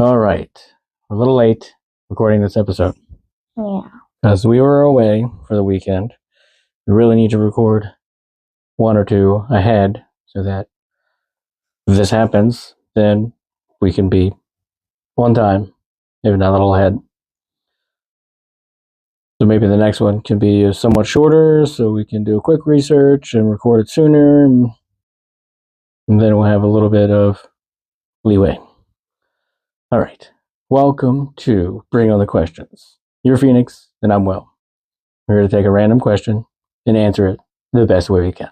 All right. We're a little late recording this episode. Yeah. Because we were away for the weekend. We really need to record one or two ahead so that if this happens, then we can be one time, maybe not a little ahead. So maybe the next one can be somewhat shorter so we can do a quick research and record it sooner. And then we'll have a little bit of leeway. All right. Welcome to Bring On the Questions. You're Phoenix, and I'm Will. We're here to take a random question and answer it the best way we can.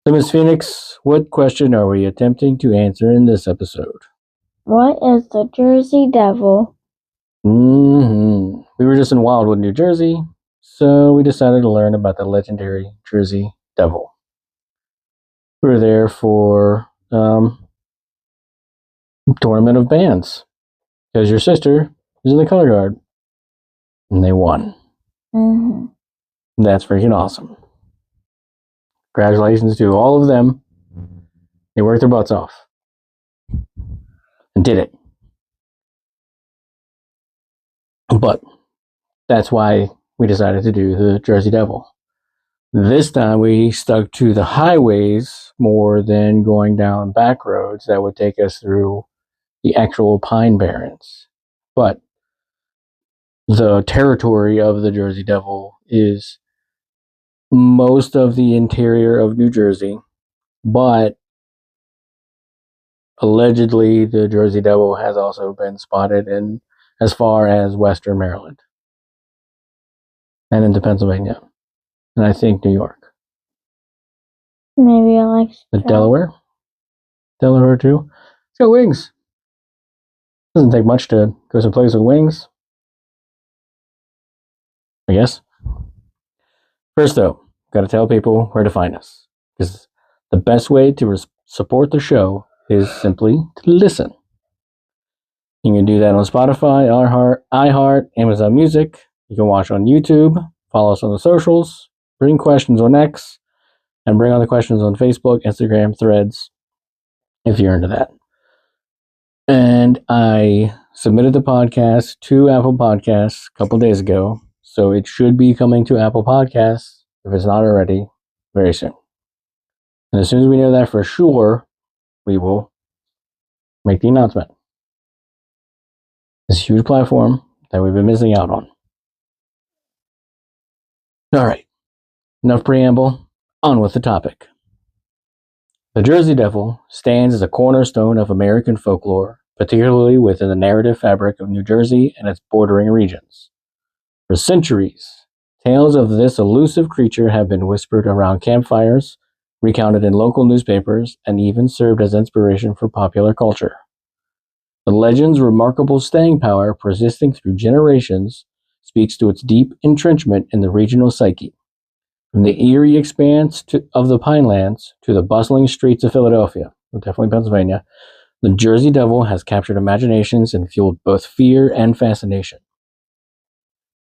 So, Ms. Phoenix, what question are we attempting to answer in this episode? What is the Jersey Devil? We were just in Wildwood, New Jersey, so we decided to learn about the legendary Jersey Devil. We were there for tournament of bands because your sister is in the color guard, and they won. That's freaking awesome. Congratulations to all of them. They worked their butts off and did it. But that's why we decided to do the Jersey Devil. This time we stuck to the highways more than going down back roads that would take us through the actual Pine Barrens. But the territory of the Jersey Devil is most of the interior of New Jersey, but allegedly the Jersey Devil has also been spotted in as far as Western Maryland and into Pennsylvania, and I think New York. Maybe I like Delaware too. It's got wings. Doesn't take much to go someplace with wings, I guess. First, though, got to tell people where to find us, because the best way to support the show is simply to listen. You can do that on Spotify, iHeart, Amazon Music. You can watch on YouTube, follow us on the socials, bring questions on X, and bring on the questions on Facebook, Instagram, Threads, if you're into that. And I submitted the podcast to Apple Podcasts a couple days ago, so it should be coming to Apple Podcasts, if it's not already, very soon. And as soon as we know that for sure, we will make the announcement. This huge platform that we've been missing out on. All right, enough preamble, on with the topic. The Jersey Devil stands as a cornerstone of American folklore, particularly within the narrative fabric of New Jersey and its bordering regions. For centuries, tales of this elusive creature have been whispered around campfires, recounted in local newspapers, and even served as inspiration for popular culture. The legend's remarkable staying power, persisting through generations, speaks to its deep entrenchment in the regional psyche. From the eerie expanse of the Pinelands to the bustling streets of Philadelphia, definitely Pennsylvania, the Jersey Devil has captured imaginations and fueled both fear and fascination.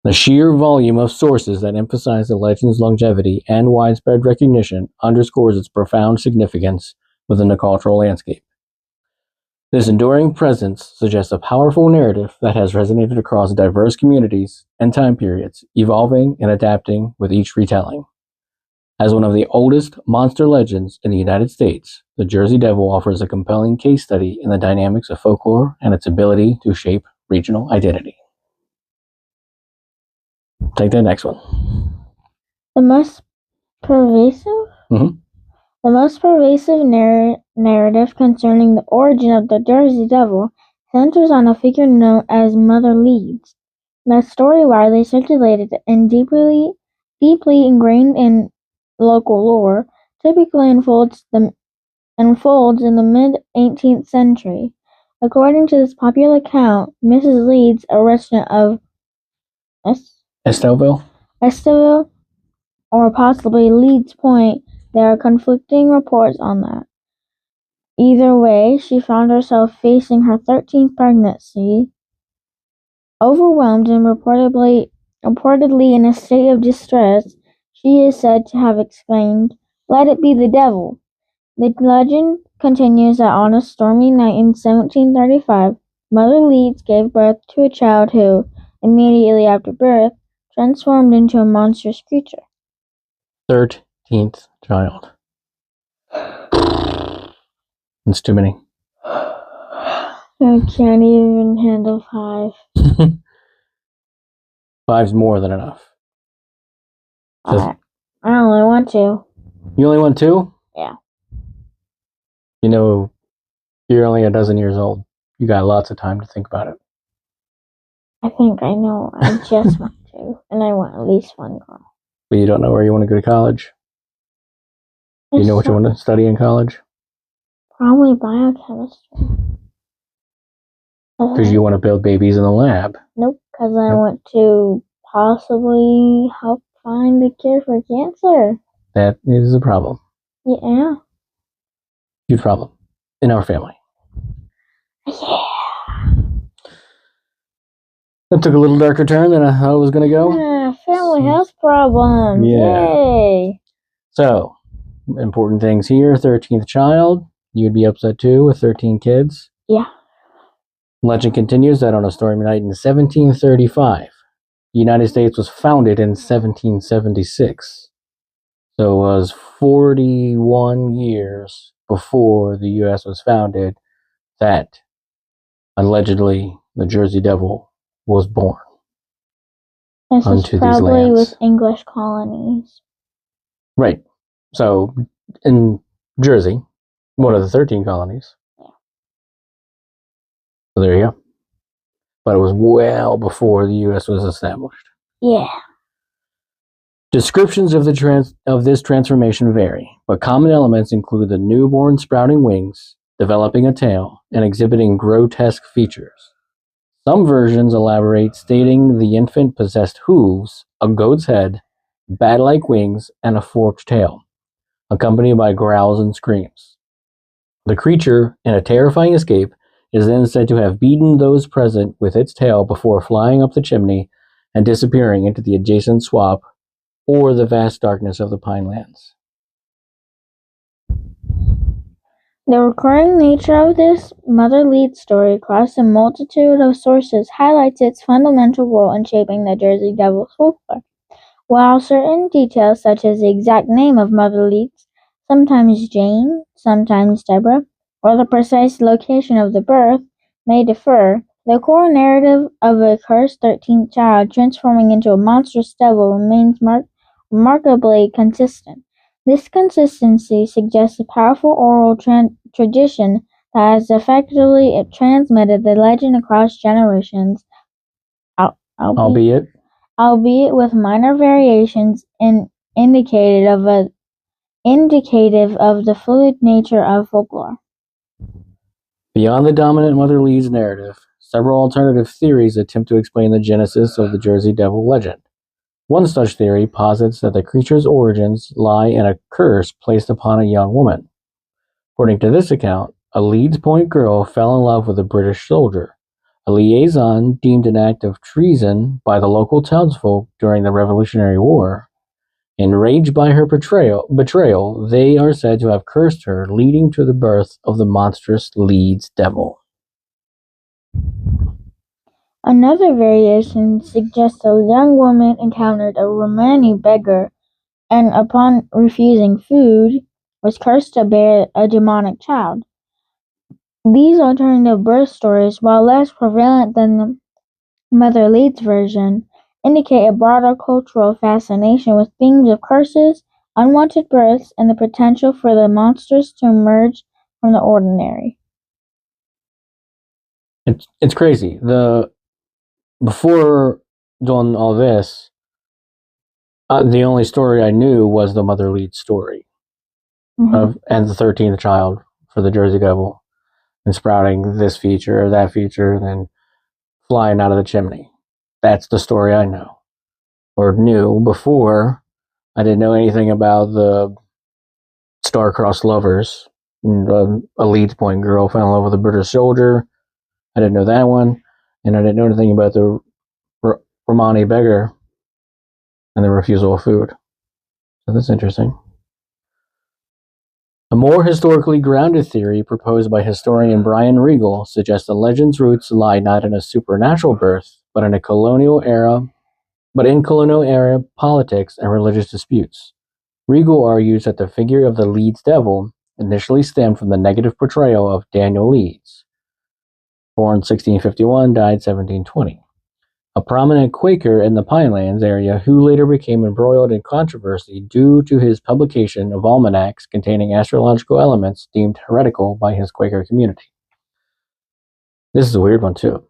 The sheer volume of sources that emphasize the legend's longevity and widespread recognition underscores its profound significance within the cultural landscape. This enduring presence suggests a powerful narrative that has resonated across diverse communities and time periods, evolving and adapting with each retelling. As one of the oldest monster legends in the United States, the Jersey Devil offers a compelling case study in the dynamics of folklore and its ability to shape regional identity. Take the next one. The most pervasive narrative concerning the origin of the Jersey Devil centers on a figure known as Mother Leeds. The story, widely circulated and deeply ingrained in local lore, typically unfolds in the mid-18th century. According to this popular account, Mrs. Leeds, a resident of Esteville, or possibly Leeds Point, there are conflicting reports on that. Either way, she found herself facing her 13th pregnancy. Overwhelmed and reportedly in a state of distress, she is said to have exclaimed, "Let it be the devil." The legend continues that on a stormy night in 1735, Mother Leeds gave birth to a child who, immediately after birth, transformed into a monstrous creature. 13th child. That's too many. I can't even handle 5. 5's more than enough. I only want 2. You only want 2? Yeah. You know, you're only a dozen years old. You got lots of time to think about it. I think I know. I just want 2, and I want at least 1 girl. But you don't know where you want to go to college? Do you know what you want to study in college? Probably biochemistry. Because you want to build babies in the lab. Nope, because I want to possibly help find a cure for cancer. That is a problem. Yeah. Huge problem in our family. Yeah. That took a little darker turn than I thought it was going to go. Family health problems. Yeah. Yay. So, important things here. 13th child. You'd be upset too with 13 kids. Yeah. Legend continues that on a stormy night in 1735, the United States was founded in 1776. So it was 41 years before the U.S. was founded that allegedly the Jersey Devil was born. This is probably with English colonies. Right. So in Jersey, one of the 13 colonies. Yeah. So there you go. But it was well before the U.S. was established. Yeah. Descriptions of this transformation vary, but common elements include the newborn sprouting wings, developing a tail, and exhibiting grotesque features. Some versions elaborate, stating the infant possessed hooves, a goat's head, bat-like wings, and a forked tail, accompanied by growls and screams. The creature, in a terrifying escape, is then said to have beaten those present with its tail before flying up the chimney and disappearing into the adjacent swamp or the vast darkness of the Pinelands. The recurring nature of this Mother Leeds story across a multitude of sources highlights its fundamental role in shaping the Jersey Devil's folklore. While certain details, such as the exact name of Mother Leeds, sometimes Jane, sometimes Deborah, or the precise location of the birth, may differ, the core narrative of a cursed 13th child transforming into a monstrous devil remains remarkably consistent. This consistency suggests a powerful oral tradition that has effectively transmitted the legend across generations, albeit with minor variations indicative of the fluid nature of folklore. Beyond the dominant Mother Leeds narrative, several alternative theories attempt to explain the genesis of the Jersey Devil legend. One such theory posits that the creature's origins lie in a curse placed upon a young woman. According to this account, a Leeds Point girl fell in love with a British soldier, a liaison deemed an act of treason by the local townsfolk during the Revolutionary War. Enraged by her betrayal, they are said to have cursed her, leading to the birth of the monstrous Leeds Devil. Another variation suggests a young woman encountered a Romani beggar and, upon refusing food, was cursed to bear a demonic child. These alternative birth stories, while less prevalent than the Mother Leeds version, indicate a broader cultural fascination with themes of curses, unwanted births, and the potential for the monsters to emerge from the ordinary. It's crazy. Before doing all this, the only story I knew was the Mother Leeds story, and the 13th child for the Jersey Devil, and sprouting this feature or that feature, and then flying out of the chimney. That's the story I know, or knew before. I didn't know anything about the star-crossed lovers. A Leeds Point girl fell in love with a British soldier. I didn't know that one, and I didn't know anything about the Romani beggar and the refusal of food. So that's interesting. A more historically grounded theory proposed by historian Brian Regal suggests the legend's roots lie not in a supernatural birth, but in colonial era politics and religious disputes. Regal argues that the figure of the Leeds devil initially stemmed from the negative portrayal of Daniel Leeds, born 1651, died 1720, a prominent Quaker in the Pinelands area who later became embroiled in controversy due to his publication of almanacs containing astrological elements deemed heretical by his Quaker community. This is a weird one, too.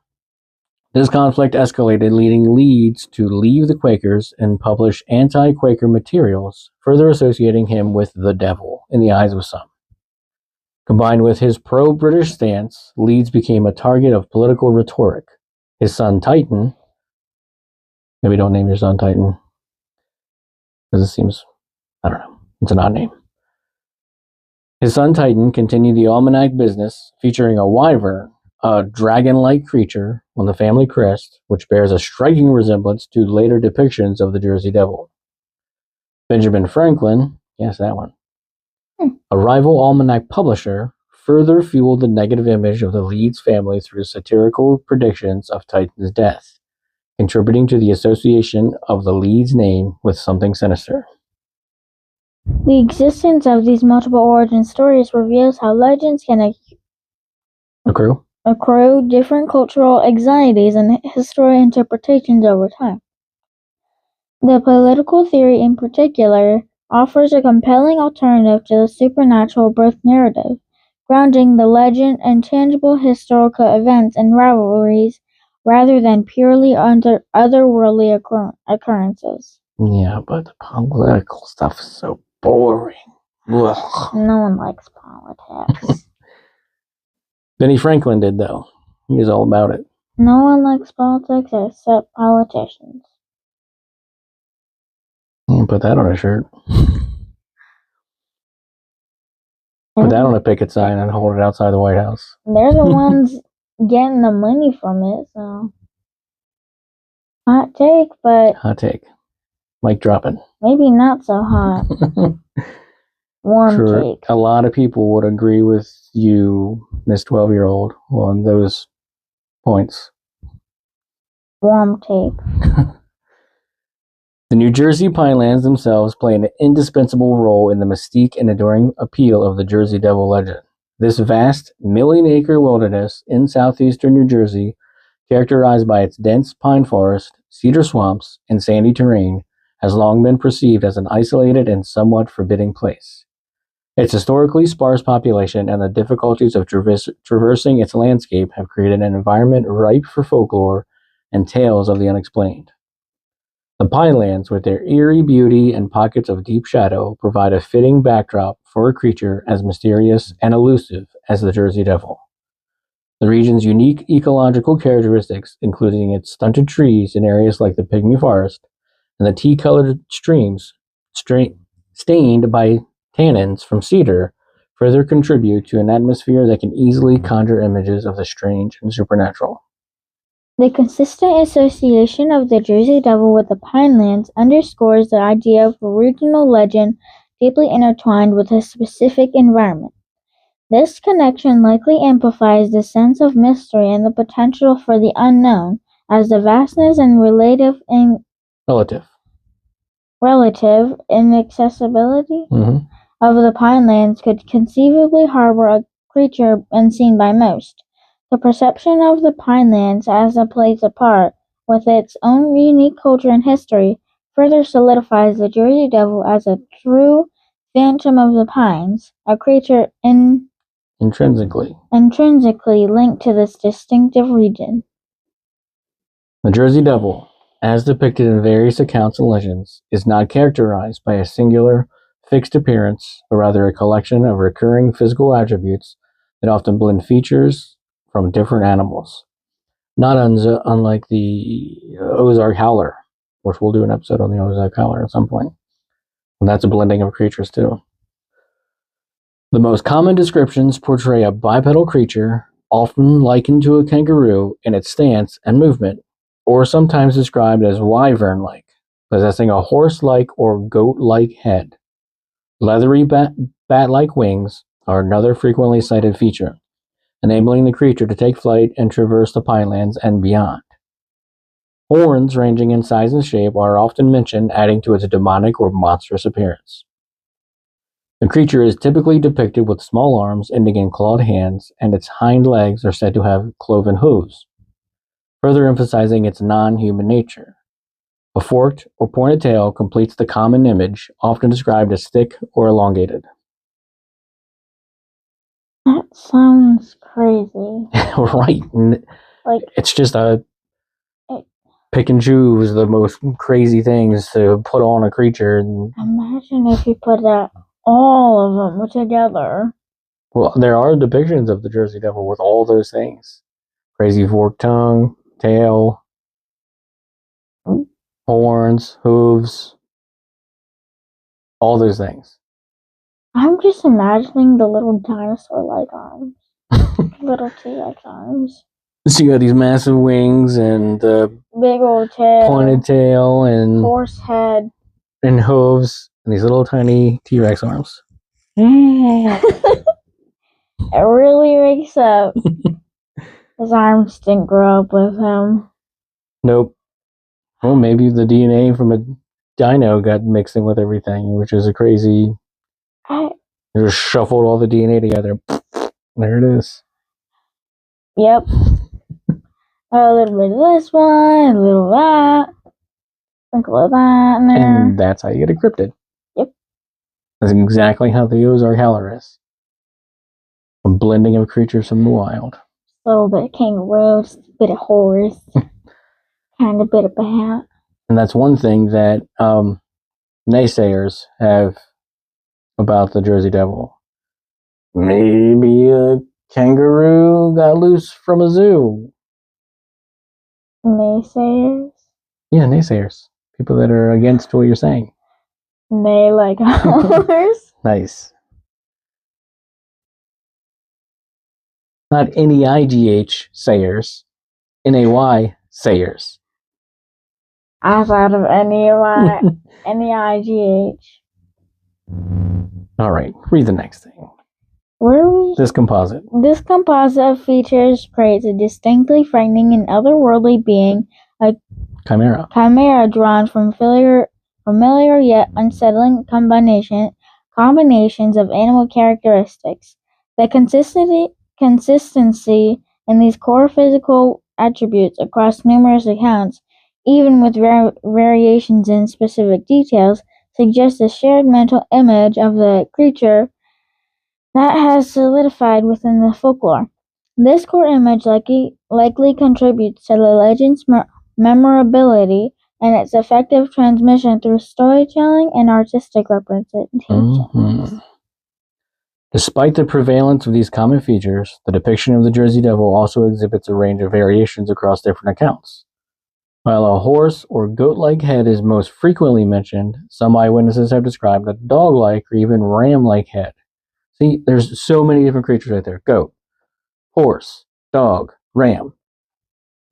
This conflict escalated, leading Leeds to leave the Quakers and publish anti-Quaker materials, further associating him with the devil in the eyes of some. Combined with his pro-British stance, Leeds became a target of political rhetoric. His son Titan, maybe don't name your son Titan, because it seems, I don't know, it's an odd name. His son Titan continued the almanac business, featuring a wyvern, a dragon-like creature on the family crest, which bears a striking resemblance to later depictions of the Jersey Devil. Benjamin Franklin, yes, that one, a rival almanac publisher, further fueled the negative image of the Leeds family through satirical predictions of Titan's death, contributing to the association of the Leeds name with something sinister. The existence of these multiple origin stories reveals how legends can accrue different cultural anxieties and historical interpretations over time. The political theory in particular offers a compelling alternative to the supernatural birth narrative, grounding the legend in tangible historical events and rivalries rather than purely otherworldly occurrences. Yeah, but the political stuff is so boring. Ugh. No one likes politics. Benny Franklin did, though. He was all about it. No one likes politics except politicians. You can put that on a shirt. Put that on a picket sign and hold it outside the White House. They're the ones getting the money from it, so. Hot take, but. Hot take. Mic dropping. Maybe not so hot. Warm take. A lot of people would agree with you, Miss 12-year-old, on those points. Warm take. The New Jersey Pinelands themselves play an indispensable role in the mystique and enduring appeal of the Jersey Devil legend. This vast, million-acre wilderness in southeastern New Jersey, characterized by its dense pine forest, cedar swamps, and sandy terrain, has long been perceived as an isolated and somewhat forbidding place. Its historically sparse population and the difficulties of traversing its landscape have created an environment ripe for folklore and tales of the unexplained. The Pinelands, with their eerie beauty and pockets of deep shadow, provide a fitting backdrop for a creature as mysterious and elusive as the Jersey Devil. The region's unique ecological characteristics, including its stunted trees in areas like the Pygmy Forest, and the tea-colored streams stained by tannins from cedar, further contribute to an atmosphere that can easily conjure images of the strange and supernatural. The consistent association of the Jersey Devil with the Pinelands underscores the idea of a regional legend deeply intertwined with a specific environment. This connection likely amplifies the sense of mystery and the potential for the unknown, as the vastness and relative inaccessibility of the Pinelands could conceivably harbor a creature unseen by most. The perception of the Pinelands as a place apart, with its own unique culture and history, further solidifies the Jersey Devil as a true phantom of the pines, a creature intrinsically linked to this distinctive region. The Jersey Devil, as depicted in various accounts and legends, is not characterized by a singular, fixed appearance, but rather a collection of recurring physical attributes that often blend features from different animals. Not unlike the Ozark Howler, which we'll do an episode on the Ozark Howler at some point. And that's a blending of creatures too. The most common descriptions portray a bipedal creature, often likened to a kangaroo in its stance and movement, or sometimes described as wyvern-like, possessing a horse-like or goat-like head. Leathery bat-like wings are another frequently cited feature, enabling the creature to take flight and traverse the Pinelands and beyond. Horns, ranging in size and shape, are often mentioned, adding to its demonic or monstrous appearance. The creature is typically depicted with small arms ending in clawed hands, and its hind legs are said to have cloven hooves, further emphasizing its non-human nature. A forked or pointed tail completes the common image, often described as thick or elongated. That sounds crazy. Right. Like, it's just a pick and choose the most crazy things to put on a creature. Imagine if you put all of them together. Well, there are depictions of the Jersey Devil with all those things. Crazy forked tongue, tail, horns, hooves, all those things. I'm just imagining the little dinosaur-like arms. Little T-Rex arms. So you got these massive wings and the big old tail, pointed tail, and horse head, and hooves, and these little tiny T-Rex arms. It really makes up. His arms didn't grow up with him. Nope. Well, maybe the DNA from a dino got mixed in with everything, which is a crazy. They just shuffled all the DNA together. There it is. Yep. A little bit of this one, a little of that. Sprinkle of that in there. And that's how you get a cryptid. Yep. That's exactly how the Ozark Howler is. A blending of creatures from the wild. A little bit of kangaroo, just a bit of horse, kind of bit of bat. And that's one thing that naysayers have about the Jersey Devil. Maybe a kangaroo got loose from a zoo. Naysayers? Yeah, naysayers. People that are against what you're saying. Nay like ours. Nice. Not NEIGH sayers. NAY sayers. I thought of NEIGH. All right, read the next thing. Where are we? This composite. This composite features praise a distinctly frightening and otherworldly being, a Chimera. Chimera drawn from familiar yet unsettling combinations of animal characteristics. The consistency in these core physical attributes across numerous accounts, even with variations in specific details, suggests a shared mental image of the creature that has solidified within the folklore. This core image likely contributes to the legend's memorability and its effective transmission through storytelling and artistic representation. Mm-hmm. Despite the prevalence of these common features, the depiction of the Jersey Devil also exhibits a range of variations across different accounts. While a horse or goat-like head is most frequently mentioned, some eyewitnesses have described a dog-like or even ram-like head. See, there's so many different creatures right there. Goat, horse, dog, ram.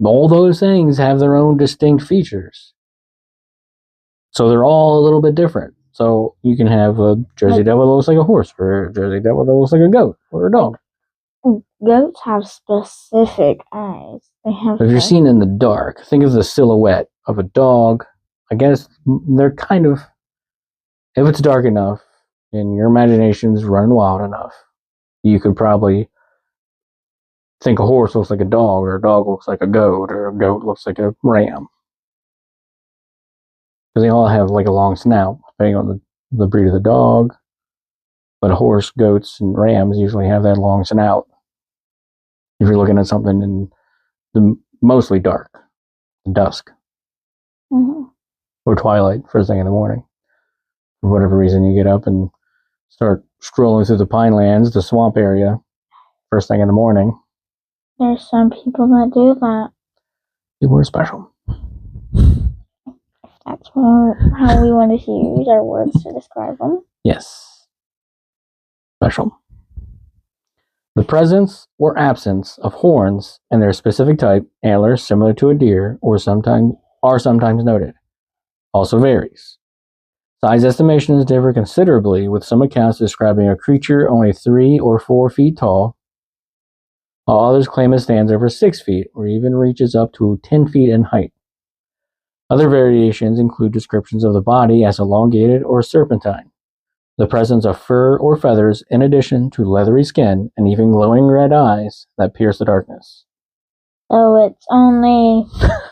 All those things have their own distinct features. So they're all a little bit different. So you can have a Jersey Devil that looks like a horse, or a Jersey Devil that looks like a goat, or a dog. Goats have specific eyes. If you're seen in the dark, think of the silhouette of a dog. I guess they're kind of, if it's dark enough and your imagination's running wild enough, you could probably think a horse looks like a dog, or a dog looks like a goat, or a goat looks like a ram. Because they all have like a long snout, depending on the breed of the dog. But a horse, goats, and rams usually have that long snout. If you're looking at something in the mostly dark, dusk, or twilight, first thing in the morning. For whatever reason, you get up and start strolling through the Pinelands, the swamp area, first thing in the morning. There's some people that do that. People are special. That's how we want to use our words to describe them. Yes. Special. The presence or absence of horns and their specific type, antlers similar to a deer, are sometimes noted. Also varies. Size estimations differ considerably, with some accounts describing a creature only 3 or 4 feet tall, while others claim it stands over 6 feet or even reaches up to 10 feet in height. Other variations include descriptions of the body as elongated or serpentine, the presence of fur or feathers in addition to leathery skin, and even glowing red eyes that pierce the darkness. So it's only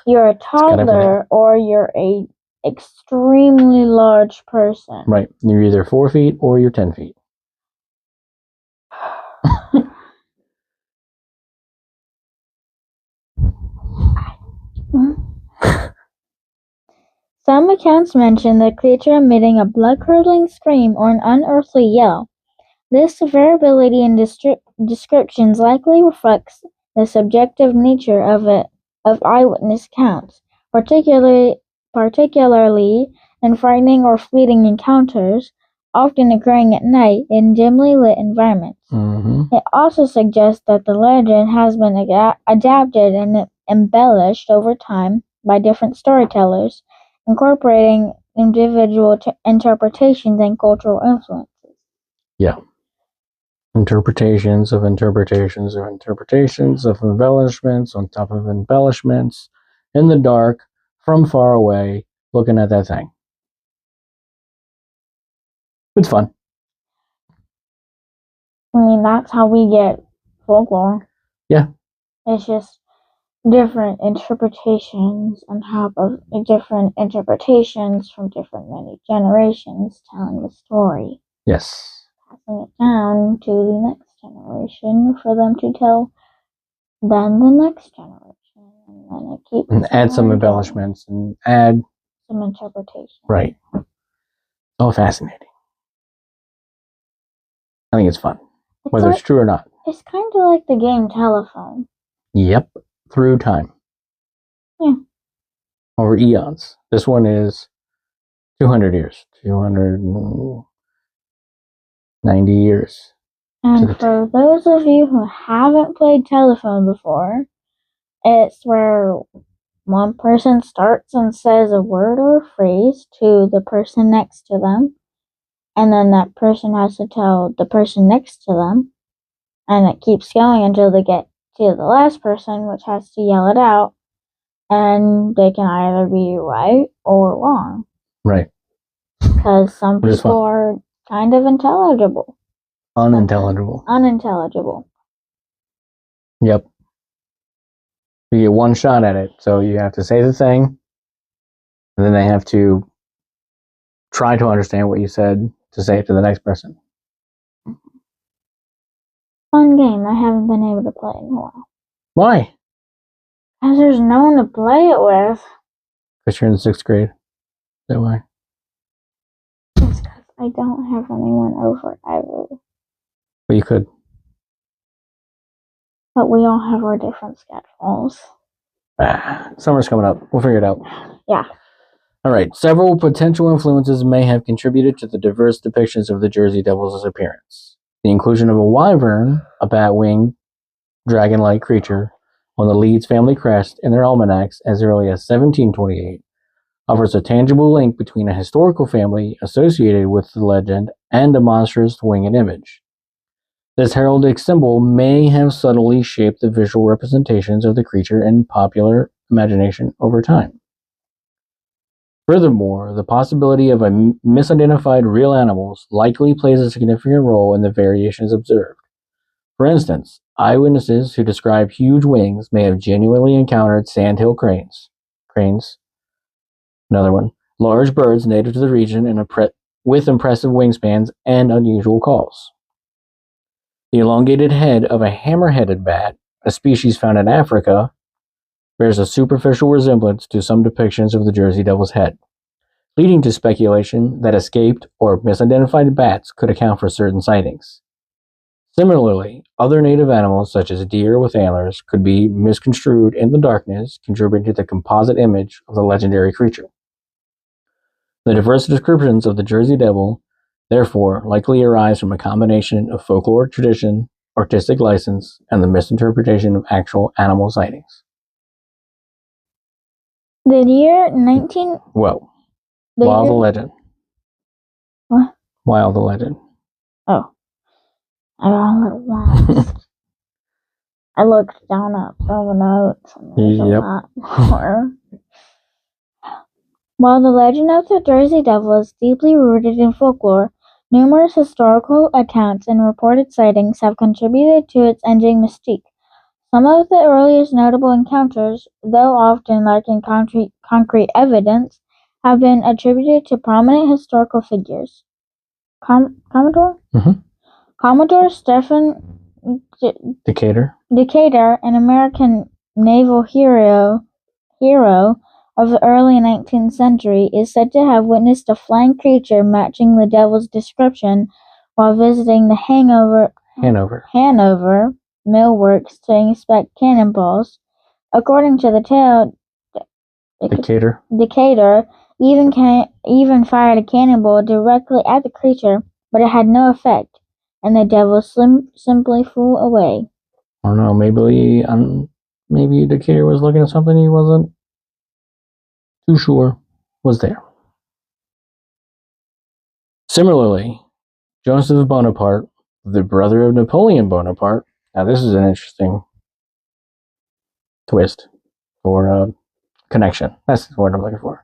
you're a toddler or you're a extremely large person. Right. You're either 4 feet or you're 10 feet. Some accounts mention the creature emitting a blood-curdling scream or an unearthly yell. This variability in descriptions likely reflects the subjective nature of eyewitness accounts, particularly in frightening or fleeting encounters, often occurring at night in dimly lit environments. Mm-hmm. It also suggests that the legend has been adapted and embellished over time by different storytellers, incorporating individual interpretations and cultural influences. Yeah. Interpretations of embellishments on top of embellishments, in the dark, from far away, looking at that thing. It's fun. I mean, that's how we get folklore. Yeah. It's just different interpretations on top of different interpretations from many generations telling the story. Yes. Passing it down to the next generation for them to tell then the next generation. And then it keeps And add some embellishments and add some interpretation. Right. Oh, fascinating. I think it's fun. Whether it's true or not. It's kind of like the game Telephone. Yep. Through time. Yeah. Over eons. This one is 200 years. 290 years. And for those of you who haven't played Telephone before, it's where one person starts and says a word or a phrase to the person next to them, and then that person has to tell the person next to them, and it keeps going until they get to the last person, which has to yell it out, and they can either be right or wrong. Right. Because some people are kind of intelligible. Unintelligible. Yep. You get one shot at it, so you have to say the thing, and then they have to try to understand what you said to say it to the next person. Fun game. I haven't been able to play it in a while. Why? Because there's no one to play it with. Because you're in the 6th grade. Is that why? It's because I don't have anyone over ever. But you could. But we all have our different schedules. Summer's coming up. We'll figure it out. Yeah. All right. Several potential influences may have contributed to the diverse depictions of the Jersey Devil's appearance. The inclusion of a wyvern, a bat-winged, dragon-like creature, on the Leeds family crest in their almanacs as early as 1728 offers a tangible link between a historical family associated with the legend and a monstrous winged image. This heraldic symbol may have subtly shaped the visual representations of the creature in popular imagination over time. Furthermore, the possibility of misidentified real animals likely plays a significant role in the variations observed. For instance, eyewitnesses who describe huge wings may have genuinely encountered sandhill cranes, another one, large birds native to the region and with impressive wingspans and unusual calls. The elongated head of a hammer-headed bat, a species found in Africa, bears a superficial resemblance to some depictions of the Jersey Devil's head, leading to speculation that escaped or misidentified bats could account for certain sightings. Similarly, other native animals such as deer with antlers could be misconstrued in the darkness, contributing to the composite image of the legendary creature. The diverse descriptions of the Jersey Devil, therefore, likely arise from a combination of folklore tradition, artistic license, and the misinterpretation of actual animal sightings. The year 19... Whoa. Law of the legend. What? Wild the legend. Oh. I got a little lost. I looked down at the notes and there's a lot more. While the legend of the Jersey Devil is deeply rooted in folklore, numerous historical accounts and reported sightings have contributed to its enduring mystique. Some of the earliest notable encounters, though often lacking concrete evidence, have been attributed to prominent historical figures. Commodore? Mm-hmm. Commodore Stephen Decatur, an American naval hero of the early 19th century, is said to have witnessed a flying creature matching the devil's description while visiting the Hanover millworks to inspect cannonballs. According to the tale, Decatur even fired a cannonball directly at the creature, but it had no effect, and the devil simply flew away. I don't know, maybe Decatur was looking at something he wasn't too sure was there. Similarly, Joseph Bonaparte, the brother of Napoleon Bonaparte. Now this is an interesting twist or connection. That's the word I'm looking for.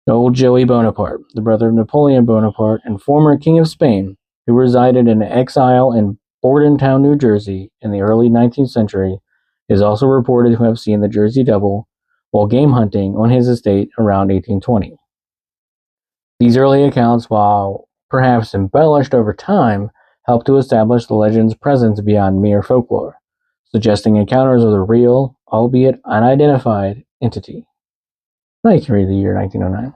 Old Joey Bonaparte, the brother of Napoleon Bonaparte and former King of Spain, who resided in exile in Bordentown, New Jersey in the early 19th century, is also reported to have seen the Jersey Devil while game hunting on his estate around 1820. These early accounts, while perhaps embellished over time, help to establish the legend's presence beyond mere folklore, suggesting encounters with a real, albeit unidentified, entity. Now you can read the year 1909.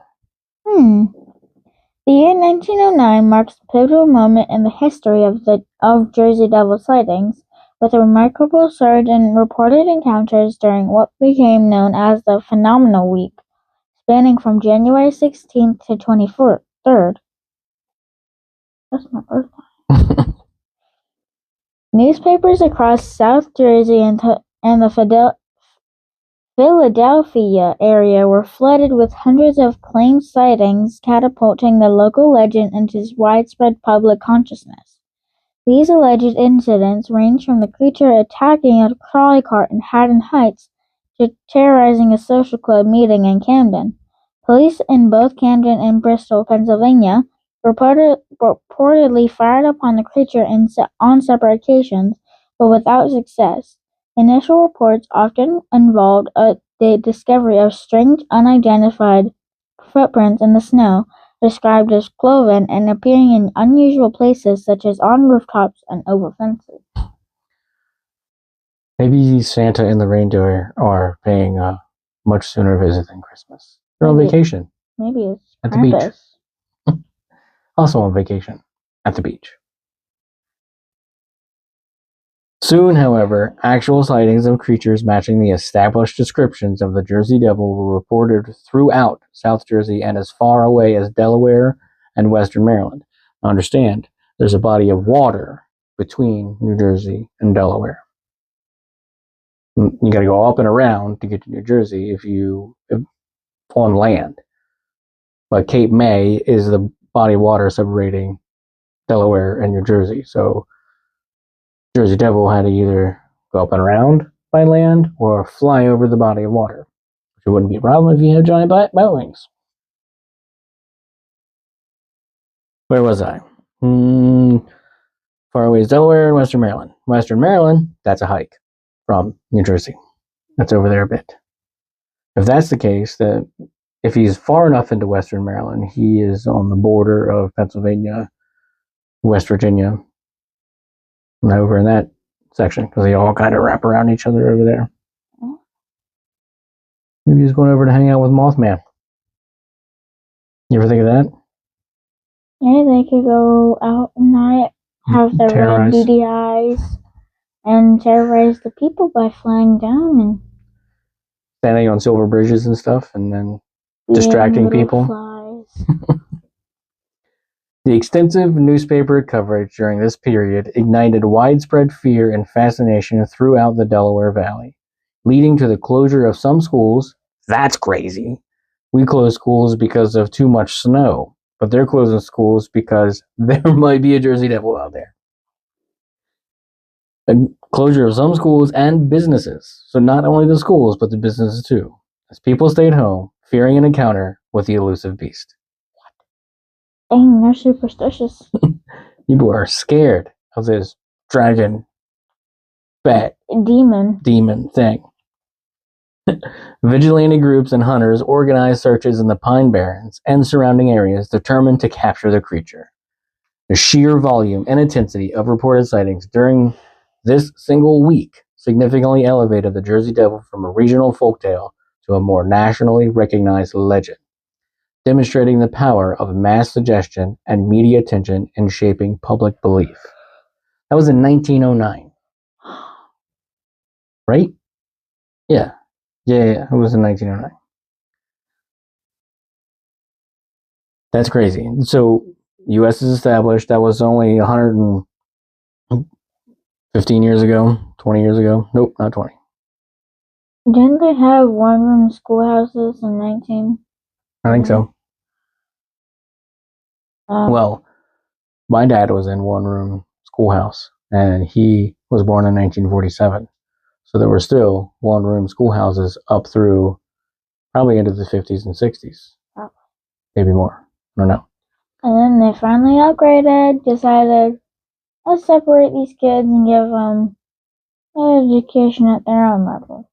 The year 1909 marks a pivotal moment in the history of Jersey Devil sightings, with a remarkable surge in reported encounters during what became known as the Phenomenal Week, spanning from January 16th to 23rd. That's my birthday. Newspapers across South Jersey and the Philadelphia area were flooded with hundreds of claimed sightings, catapulting the local legend into widespread public consciousness. These alleged incidents range from the creature attacking a trolley cart in Haddon Heights to terrorizing a social club meeting in Camden. Police in both Camden and Bristol, Pennsylvania, reportedly fired upon the creature on separate occasions, but without success. Initial reports often involved the discovery of strange, unidentified footprints in the snow, described as cloven and appearing in unusual places such as on rooftops and over fences. Maybe Santa and the reindeer are paying a much sooner visit than Christmas. They're on vacation. Maybe it's at the beach. Also on vacation at the beach. Soon, however, actual sightings of creatures matching the established descriptions of the Jersey Devil were reported throughout South Jersey and as far away as Delaware and Western Maryland. Now understand, there's a body of water between New Jersey and Delaware. You got to go up and around to get to New Jersey if on land. But Cape May is the body of water separating Delaware and New Jersey. So Jersey Devil had to either go up and around by land or fly over the body of water, which wouldn't be a problem if you had giant bat wings. Where was I? Far away is Delaware and Western Maryland. Western Maryland, that's a hike from New Jersey. That's over there a bit. If that's the case, that if he's far enough into Western Maryland, he is on the border of Pennsylvania, West Virginia, and over in that section, because they all kind of wrap around each other over there. Maybe he's going over to hang out with Mothman. You ever think of that? Yeah, they could go out at night, have their red beady eyes, and terrorize the people by flying down and standing on silver bridges and stuff, and then distracting people. The extensive newspaper coverage during this period ignited widespread fear and fascination throughout the Delaware Valley, leading to the closure of some schools. That's crazy. We close schools because of too much snow. but they're closing schools because there might be a Jersey Devil out there. The closure of some schools and businesses. So not only the schools, but the businesses too. As people stayed home, fearing an encounter with the elusive beast. Dang, they're superstitious. People are scared of this dragon, bat, Demon thing. Vigilante groups and hunters organized searches in the Pine Barrens and surrounding areas determined to capture the creature. The sheer volume and intensity of reported sightings during this single week significantly elevated the Jersey Devil from a regional folktale to a more nationally recognized legend, demonstrating the power of mass suggestion and media attention in shaping public belief. That was in 1909. Right? Yeah. It was in 1909. That's crazy. So, U.S. is established. That was only 115 years ago, 20 years ago. Nope, not 20. Didn't they have one-room schoolhouses in 19? I think so. Well, my dad was in one-room schoolhouse, and he was born in 1947. So there were still one-room schoolhouses up through probably into the 50s and 60s. Oh. Maybe more. I don't know. And then they finally upgraded, decided, let's separate these kids and give them an education at their own level.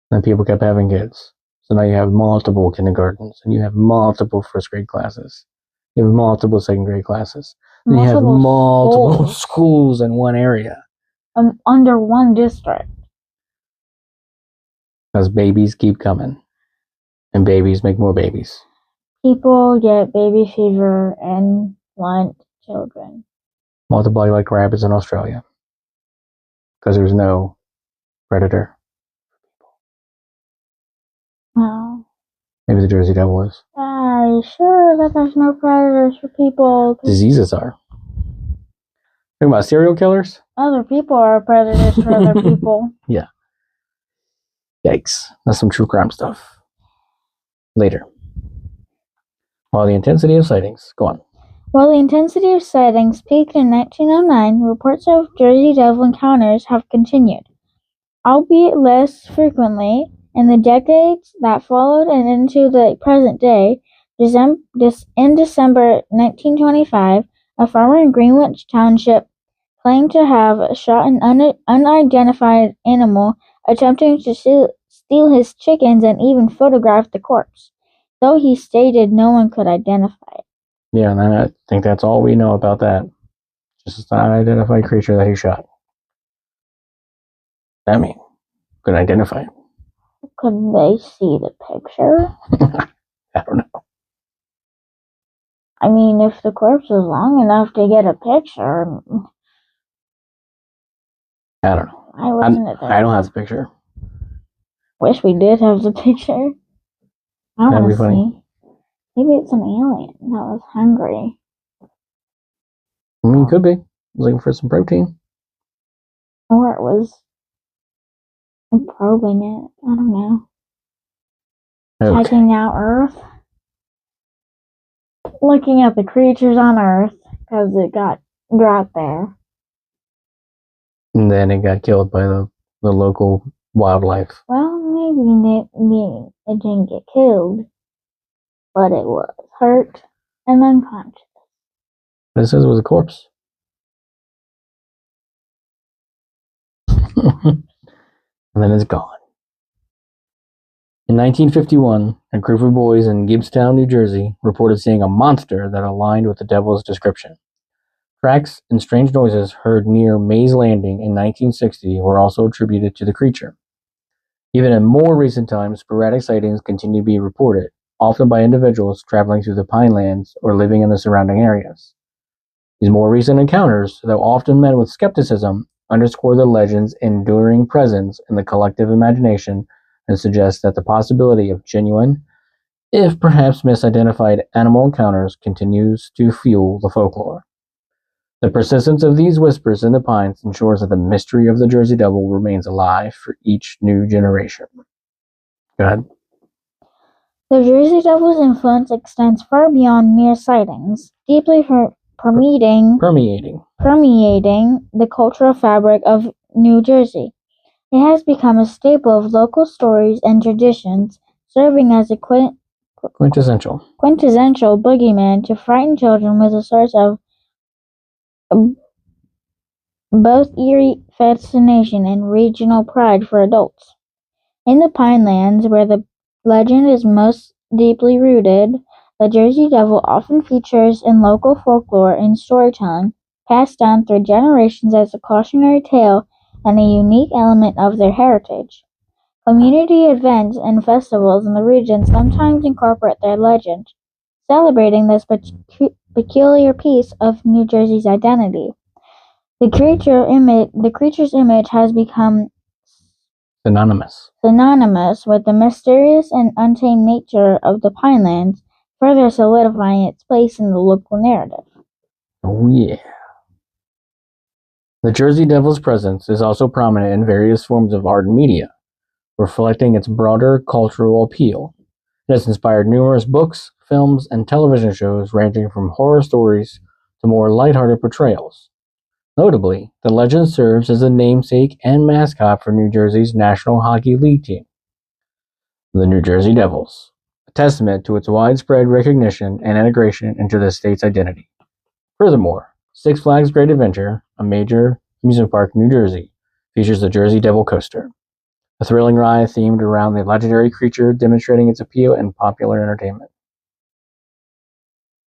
And people kept having kids. So now you have multiple kindergartens, and you have multiple first grade classes. You have multiple second grade classes. And you have multiple schools in one area. Under one district. Because babies keep coming. And babies make more babies. People get baby fever and want children. Multiply like rabbits in Australia. Because there's no predator. Wow. Maybe the Jersey Devil is. Are you sure that there's no predators for people? Diseases are. Talking about serial killers? Other people are predators for other people. Yeah. Yikes. That's some true crime stuff. Later. While the intensity of sightings. Go on. While the intensity of sightings peaked in 1909, reports of Jersey Devil encounters have continued, albeit less frequently, in the decades that followed and into the present day. In December 1925, a farmer in Greenwich Township claimed to have shot an unidentified animal attempting to steal his chickens and even photographed the corpse, though he stated no one could identify it. Yeah, and I think that's all we know about that. Just an unidentified creature that he shot. I mean, could identify it. Could they see the picture? I don't know. I mean, if the corpse is long enough to get a picture. I don't know. I don't have the picture. Wish we did have the picture. I want to see. Maybe it's an alien that was hungry. I mean, it could be. Looking for some protein. Or it was probing it. I don't know. Okay. Checking out Earth. Looking at the creatures on Earth because it got there. And then it got killed by the local wildlife. Well, maybe it didn't get killed, but it was hurt and unconscious. But it says it was a corpse. And then it's gone. In 1951, a group of boys in Gibbstown, New Jersey, reported seeing a monster that aligned with the devil's description. Tracks and strange noises heard near Mays Landing in 1960 were also attributed to the creature. Even in more recent times, sporadic sightings continue to be reported, often by individuals traveling through the Pinelands or living in the surrounding areas. These more recent encounters, though often met with skepticism, underscore the legend's enduring presence in the collective imagination and suggest that the possibility of genuine, if perhaps misidentified, animal encounters continues to fuel the folklore. The persistence of these whispers in the pines ensures that the mystery of the Jersey Devil remains alive for each new generation. Go ahead. The Jersey Devil's influence extends far beyond mere sightings, deeply permeating the cultural fabric of New Jersey. It has become a staple of local stories and traditions, serving as a quintessential boogeyman to frighten children with a source of both eerie fascination and regional pride for adults. In the Pinelands, where the legend is most deeply rooted, the Jersey Devil often features in local folklore and storytelling, passed down through generations as a cautionary tale and a unique element of their heritage. Community events and festivals in the region sometimes incorporate their legend, celebrating this peculiar piece of New Jersey's identity. The creature's image has become synonymous with the mysterious and untamed nature of the Pinelands, further solidifying its place in the local narrative. Oh yeah. The Jersey Devil's presence is also prominent in various forms of art and media, reflecting its broader cultural appeal. It has inspired numerous books, films, and television shows ranging from horror stories to more lighthearted portrayals. Notably, the legend serves as a namesake and mascot for New Jersey's National Hockey League team, the New Jersey Devils, a testament to its widespread recognition and integration into the state's identity. Furthermore, Six Flags Great Adventure, a major amusement park in New Jersey, features the Jersey Devil coaster, a thrilling ride themed around the legendary creature, demonstrating its appeal in popular entertainment.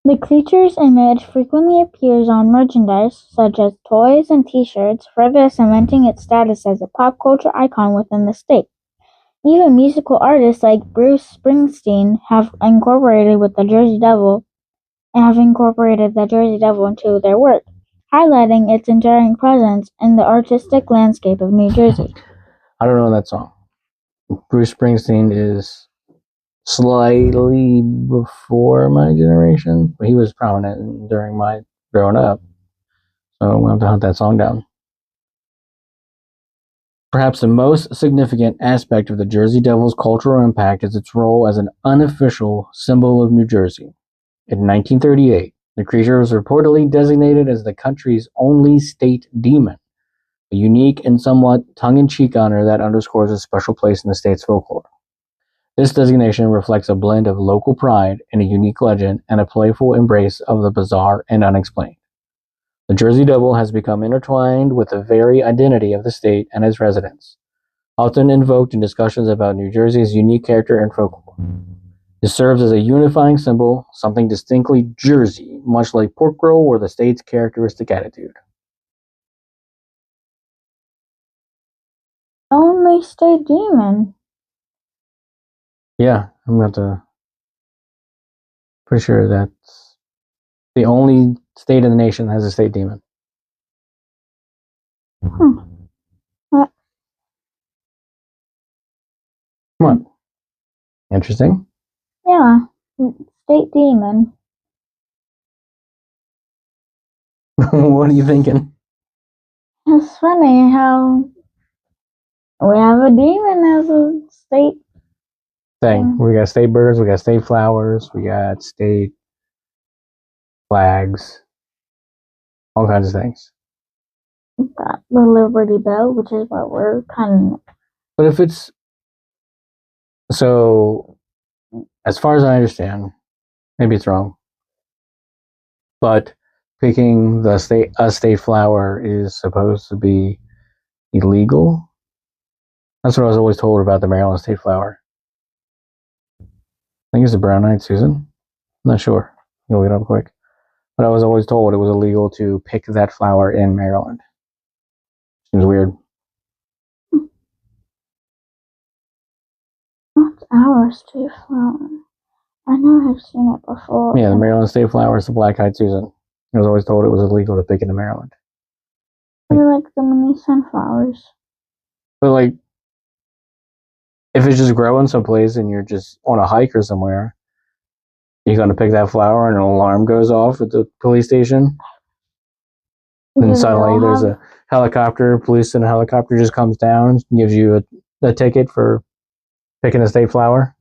The creature's image frequently appears on merchandise such as toys and T-shirts, further cementing its status as a pop culture icon within the state. Even musical artists like Bruce Springsteen have incorporated the Jersey Devil into their work, highlighting its enduring presence in the artistic landscape of New Jersey. I don't know that song. Bruce Springsteen is slightly before my generation, but he was prominent during my growing up. So I'm going to have to hunt that song down. Perhaps the most significant aspect of the Jersey Devil's cultural impact is its role as an unofficial symbol of New Jersey. In 1938, the creature was reportedly designated as the country's only state demon, a unique and somewhat tongue-in-cheek honor that underscores its special place in the state's folklore. This designation reflects a blend of local pride in a unique legend and a playful embrace of the bizarre and unexplained. The Jersey Devil has become intertwined with the very identity of the state and its residents, often invoked in discussions about New Jersey's unique character and folklore. It serves as a unifying symbol, something distinctly Jersey, much like pork roll or the state's characteristic attitude. Only state demon. Yeah, I'm going to pretty sure that's the only state in the nation that has a state demon. What? Come on. Interesting. Yeah, state demon. What are you thinking? It's funny how we have a demon as a state thing. We got state birds, we got state flowers, we got state flags, all kinds of things. We've got the Liberty Bell, which is what we're kind of. But if it's so, as far as I understand, maybe it's wrong, but picking a state flower is supposed to be illegal. That's what I was always told about the Maryland state flower. I think it's the brown-eyed Susan. I'm not sure. You'll look it up quick. But I was always told it was illegal to pick that flower in Maryland. Seems weird. What's our state flower? I know I've seen it before. Yeah, the Maryland state flower is the black-eyed Susan. I was always told it was illegal to pick it in Maryland. They're like the mini sunflowers. But like, if it's just growing someplace and you're just on a hike or somewhere, you're going to pick that flower and an alarm goes off at the police station. And suddenly there's a helicopter, police in a helicopter just comes down and gives you a ticket for picking a state flower.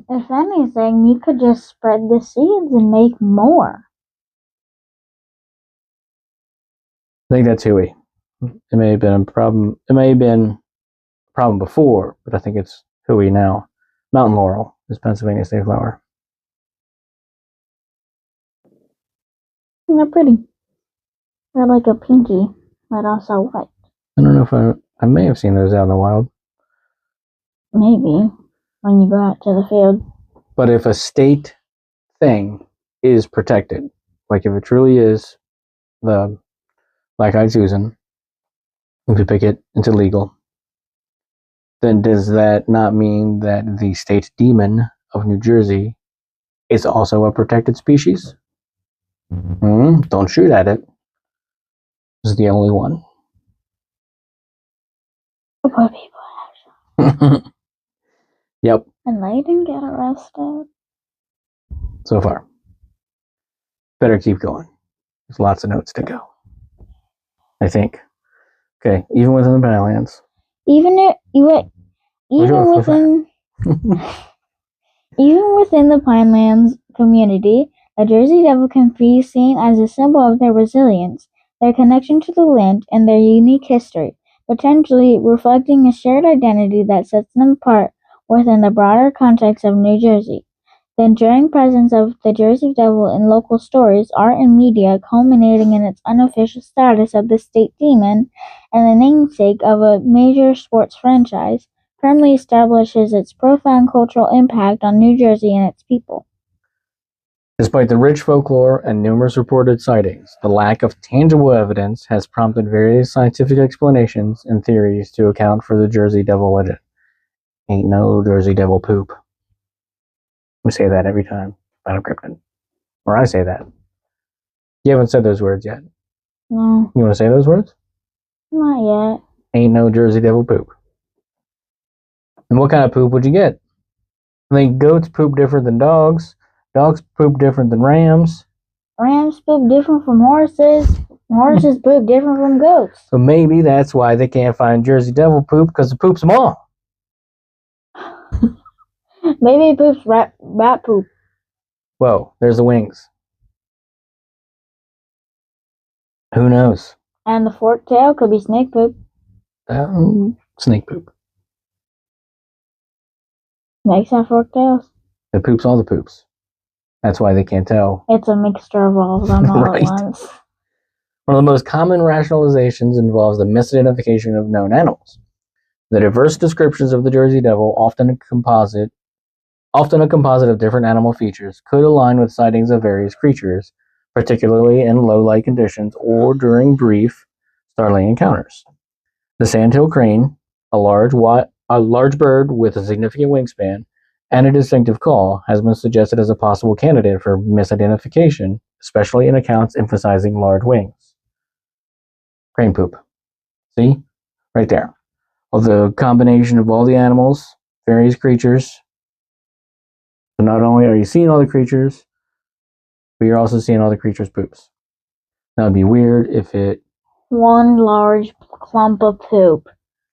if anything, you could just spread the seeds and make more. I think that's hooey. It may have been a problem. It may have been a problem before, but I think it's hooey now. Mountain laurel is Pennsylvania state flower. They're pretty. They're like a pinky, but also white. I don't know if I may have seen those out in the wild. Maybe when you go out to the field. But if a state thing is protected, like if it truly is the black-eyed Susan, if you pick it into legal, then does that not mean that the state demon of New Jersey is also a protected species? Don't shoot at it. This is the only one. Poor people. Yep. And they didn't get arrested. So far. Better keep going. There's lots of notes to go, I think. Okay, even within the Pinelands. Even within the Pinelands community, the Jersey Devil can be seen as a symbol of their resilience, their connection to the land, and their unique history, potentially reflecting a shared identity that sets them apart within the broader context of New Jersey. The enduring presence of the Jersey Devil in local stories, art, and media, culminating in its unofficial status of the state demon and the namesake of a major sports franchise, firmly establishes its profound cultural impact on New Jersey and its people. Despite the rich folklore and numerous reported sightings, the lack of tangible evidence has prompted various scientific explanations and theories to account for the Jersey Devil legend. Ain't no Jersey Devil poop. We say that every time about a cryptid. Or I say that. You haven't said those words yet. No. You want to say those words? Not yet. Ain't no Jersey Devil poop. And what kind of poop would you get? I think goats poop different than dogs. Dogs poop different than rams. Rams poop different from horses. Horses poop different from goats. So maybe that's why they can't find Jersey Devil poop, because it poops them all. Maybe it poops rat poop. Whoa, there's the wings. Who knows? And the forked tail could be snake poop. Snake poop. Snakes have forked tails. It poops all the poops. That's why they can't tell. It's a mixture of all of them all Right. at once. One of the most common rationalizations involves the misidentification of known animals. The diverse descriptions of the Jersey Devil, often a composite of different animal features, could align with sightings of various creatures, particularly in low-light conditions or during brief startling encounters. The sandhill crane, a large bird with a significant wingspan and a distinctive call, has been suggested as a possible candidate for misidentification, especially in accounts emphasizing large wings. Crane poop. See? Right there. Of the combination of all the animals, various creatures. So not only are you seeing all the creatures, but you're also seeing all the creatures' poops. That would be weird if it... One large clump of poop.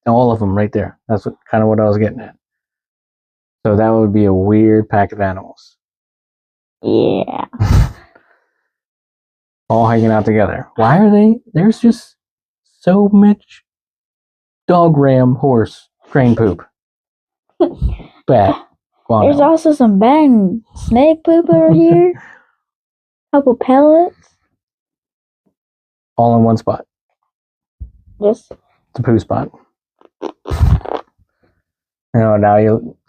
All of them right there. That's kind of what I was getting at. So that would be a weird pack of animals. Yeah. All hanging out together. Why are they? There's just so much dog, ram, horse, crane poop. Bat. Guano. There's also some bat and snake poop over here. Couple pellets. All in one spot. Just It's a poo spot. Now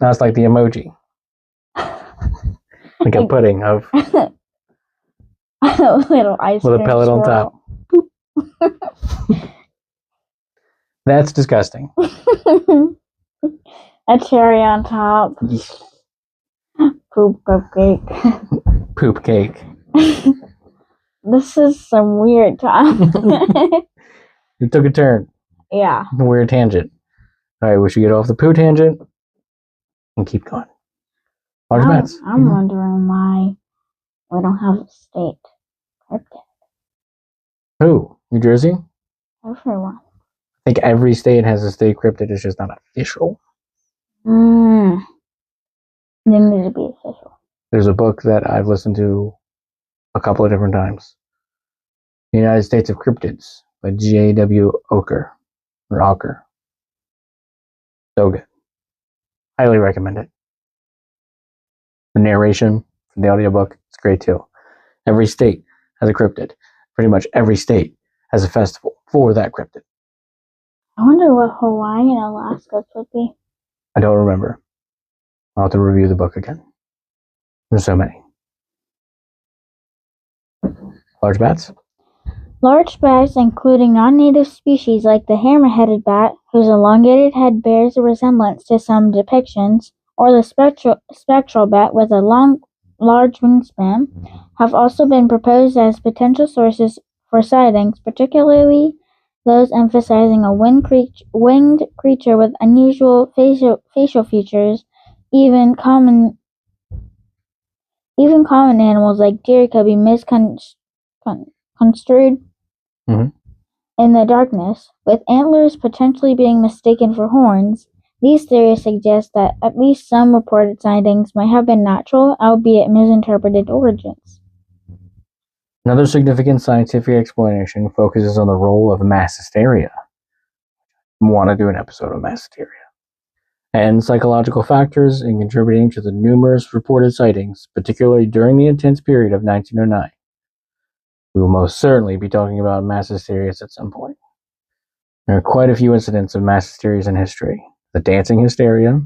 it's like the emoji. Like a pudding of a little ice with cream a pellet on swirl. top. That's disgusting. A cherry on top. Poop cupcake. Poop cake. This is some weird time. It took a turn. Yeah. A weird tangent. Alright, we should get off the poo tangent and keep going. Large bats. I'm wondering why we don't have a state cryptid. Who? New Jersey? Everyone. I think every state has a state cryptid. It's just not official. They need to be official. There's a book that I've listened to a couple of different times. The United States of Cryptids by J.W. Oker. So good. Highly recommend it. The narration from the audiobook is great too. Every state has a cryptid. Pretty much every state has a festival for that cryptid. I wonder what Hawaii and Alaska would be. I don't remember. I'll have to review the book again. There's so many. Large bats? Large bats, including non-native species like the hammer-headed bat, whose elongated head bears a resemblance to some depictions, or the spectral bat with a large wingspan, have also been proposed as potential sources for sightings, particularly those emphasizing a winged creature with unusual facial features. Even common animals like deer could be misconstrued in the darkness, with antlers potentially being mistaken for horns. These theories suggest that at least some reported sightings might have been natural, albeit misinterpreted origins. Another significant scientific explanation focuses on the role of mass hysteria. I want to do an episode on mass hysteria. And psychological factors in contributing to the numerous reported sightings, particularly during the intense period of 1909. We will most certainly be talking about mass hysterias at some point. There are quite a few incidents of mass hysterias in history. The dancing hysteria.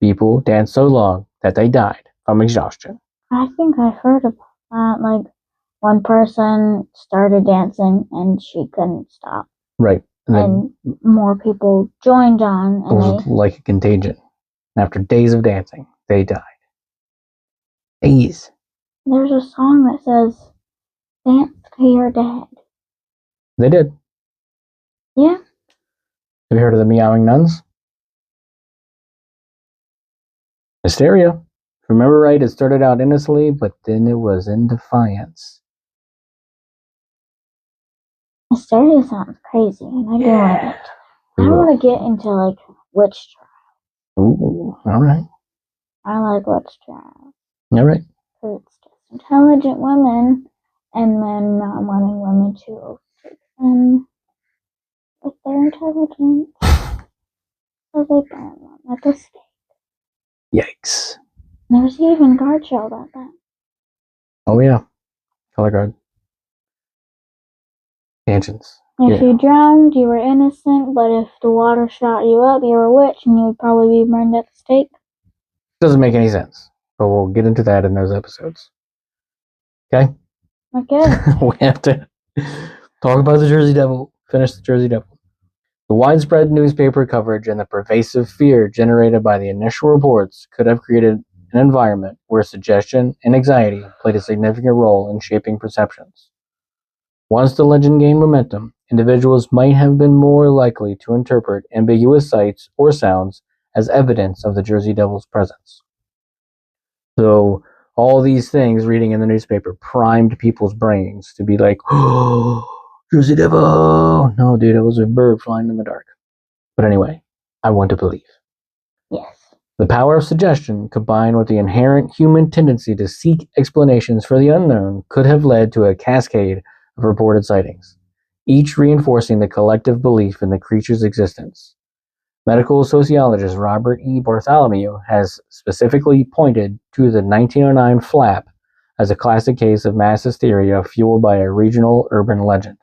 People danced so long that they died from exhaustion. I think I've heard of that. Like, one person started dancing and she couldn't stop. Right. And more people joined on. It was like a contagion. After days of dancing, they died. Days. There's a song that says, "Dance to your dead." They did. Yeah. Have you heard of the Meowing Nuns? Hysteria. If I remember right, it started out innocently, but then it was in defiance. Hysteria sounds crazy, and I do like it. I want to get into, like, witch trials. Ooh, alright. I like witch trials. Alright. Because it's just intelligent women and men not wanting women to overtake them with their intelligence. So they burn them at the stake. Yikes. There's even guard show about that. Oh yeah. Color guard. Tangents. If you drowned, you were innocent, but if the water shot you up, you were a witch and you would probably be burned at the stake. Doesn't make any sense, but we'll get into that in those episodes. Okay? Okay. We have to talk about the Jersey Devil. Finish the Jersey Devil. The widespread newspaper coverage and the pervasive fear generated by the initial reports could have created an environment where suggestion and anxiety played a significant role in shaping perceptions. Once the legend gained momentum, individuals might have been more likely to interpret ambiguous sights or sounds as evidence of the Jersey Devil's presence. So all these things reading in the newspaper primed people's brains to be like, oh, Jersey Devil! No, dude, it was a bird flying in the dark. But anyway, I want to believe. Yes. The power of suggestion, combined with the inherent human tendency to seek explanations for the unknown, could have led to a cascade of reported sightings, each reinforcing the collective belief in the creature's existence. Medical sociologist Robert E. Bartholomew has specifically pointed to the 1909 flap as a classic case of mass hysteria fueled by a regional urban legend.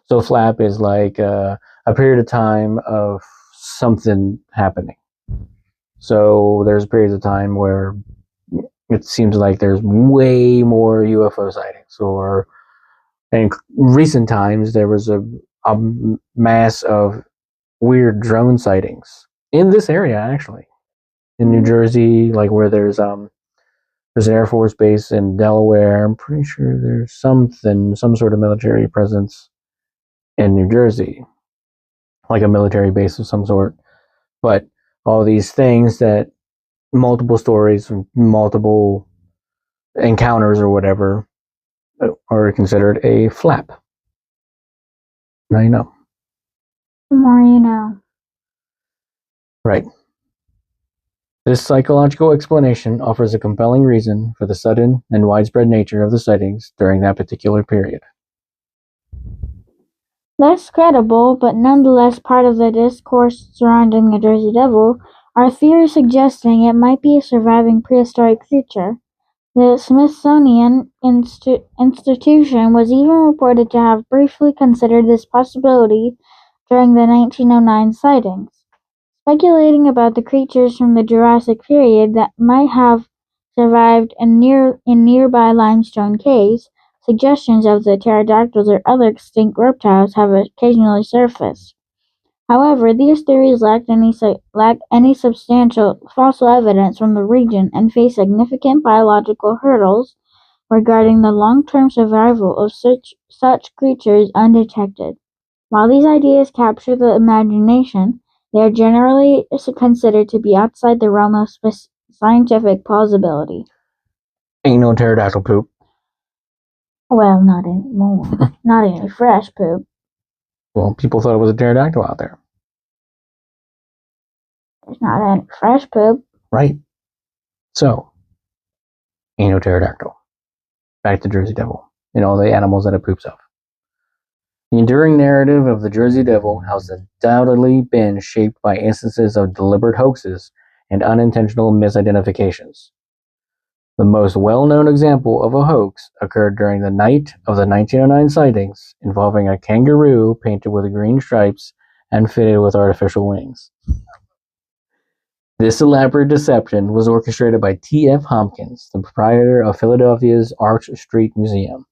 So flap is like a period of time of something happening. So there's periods of time where it seems like there's way more UFO sightings, or in recent times there was a mass of weird drone sightings in this area, actually, in New Jersey, like where there's an Air Force base in Delaware. I'm pretty sure there's some sort of military presence in New Jersey, like a military base of some sort. But all these things that multiple stories, multiple encounters or whatever are considered a flap. Now you know. The more you know. Right. This psychological explanation offers a compelling reason for the sudden and widespread nature of the sightings during that particular period. Less credible, but nonetheless part of the discourse surrounding the Jersey Devil, are theories suggesting it might be a surviving prehistoric creature. The Smithsonian Institution was even reported to have briefly considered this possibility during the 1909 sightings, speculating about the creatures from the Jurassic period that might have survived in nearby limestone caves. Suggestions of the pterodactyls or other extinct reptiles have occasionally surfaced. However, these theories lack any substantial fossil evidence from the region and face significant biological hurdles regarding the long-term survival of such creatures undetected. While these ideas capture the imagination, they are generally considered to be outside the realm of scientific plausibility. Ain't no pterodactyl poop. Well, not anymore. Not any fresh poop. Well, people thought it was a pterodactyl out there. There's not any fresh poop. Right. So, ain't no pterodactyl. Back to Jersey Devil and all the animals that it poops of. The enduring narrative of the Jersey Devil has undoubtedly been shaped by instances of deliberate hoaxes and unintentional misidentifications. The most well-known example of a hoax occurred during the night of the 1909 sightings, involving a kangaroo painted with green stripes and fitted with artificial wings. This elaborate deception was orchestrated by T.F. Hopkins, the proprietor of Philadelphia's Arch Street Museum,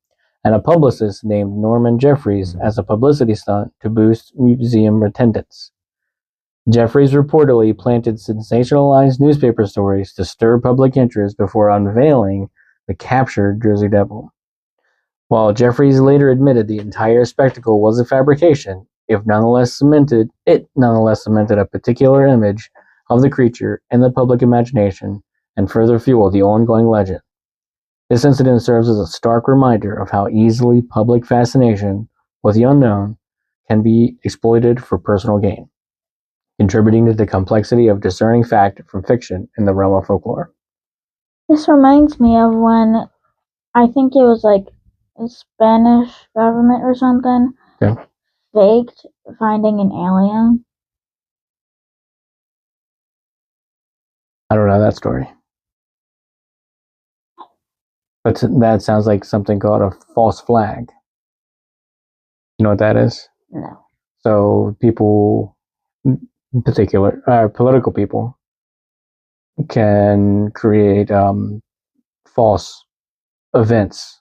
and a publicist named Norman Jeffries as a publicity stunt to boost museum attendance. Jeffries reportedly planted sensationalized newspaper stories to stir public interest before unveiling the captured Jersey Devil. While Jeffries later admitted the entire spectacle was a fabrication, it nonetheless cemented a particular image of the creature in the public imagination and further fueled the ongoing legend. This incident serves as a stark reminder of how easily public fascination with the unknown can be exploited for personal gain, contributing to the complexity of discerning fact from fiction in the realm of folklore. This reminds me of when I think it was like the Spanish government or something faked finding an alien. I don't know that story. But that sounds like something called a false flag. You know what that is? No. So people, in particular, political people, can create false events.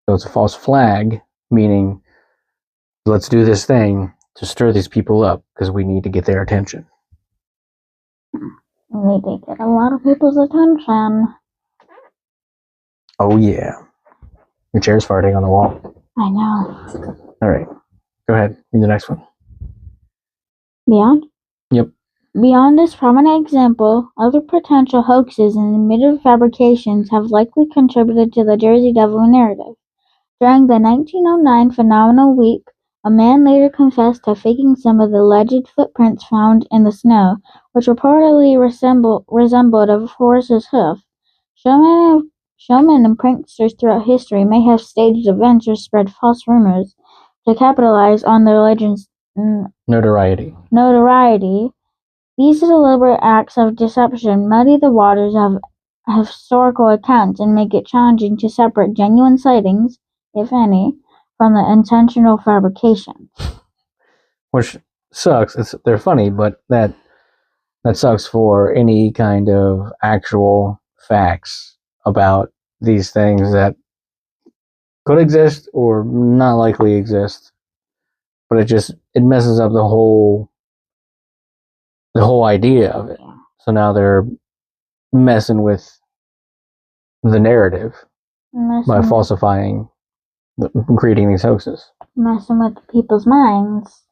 So it's a false flag, meaning let's do this thing to stir these people up because we need to get their attention. We need to get a lot of people's attention. Oh yeah. Your chair's farting on the wall. I know. All right. Go ahead. Read the next one. Beyond? Yep. Beyond this prominent example, other potential hoaxes and admitted fabrications have likely contributed to the Jersey Devil narrative. During the 1909 Phenomenal Week, a man later confessed to faking some of the alleged footprints found in the snow, which reportedly resembled a horse's hoof. Showmen and pranksters throughout history may have staged events or spread false rumors to capitalize on their legend's notoriety. These deliberate acts of deception muddy the waters of historical accounts and make it challenging to separate genuine sightings, if any, from the intentional fabrications. Which sucks. They're funny, but that sucks for any kind of actual facts about these things that could exist or not likely exist. But it messes up the whole idea of it. So now they're messing with the narrative by falsifying, creating these hoaxes. Messing with people's minds.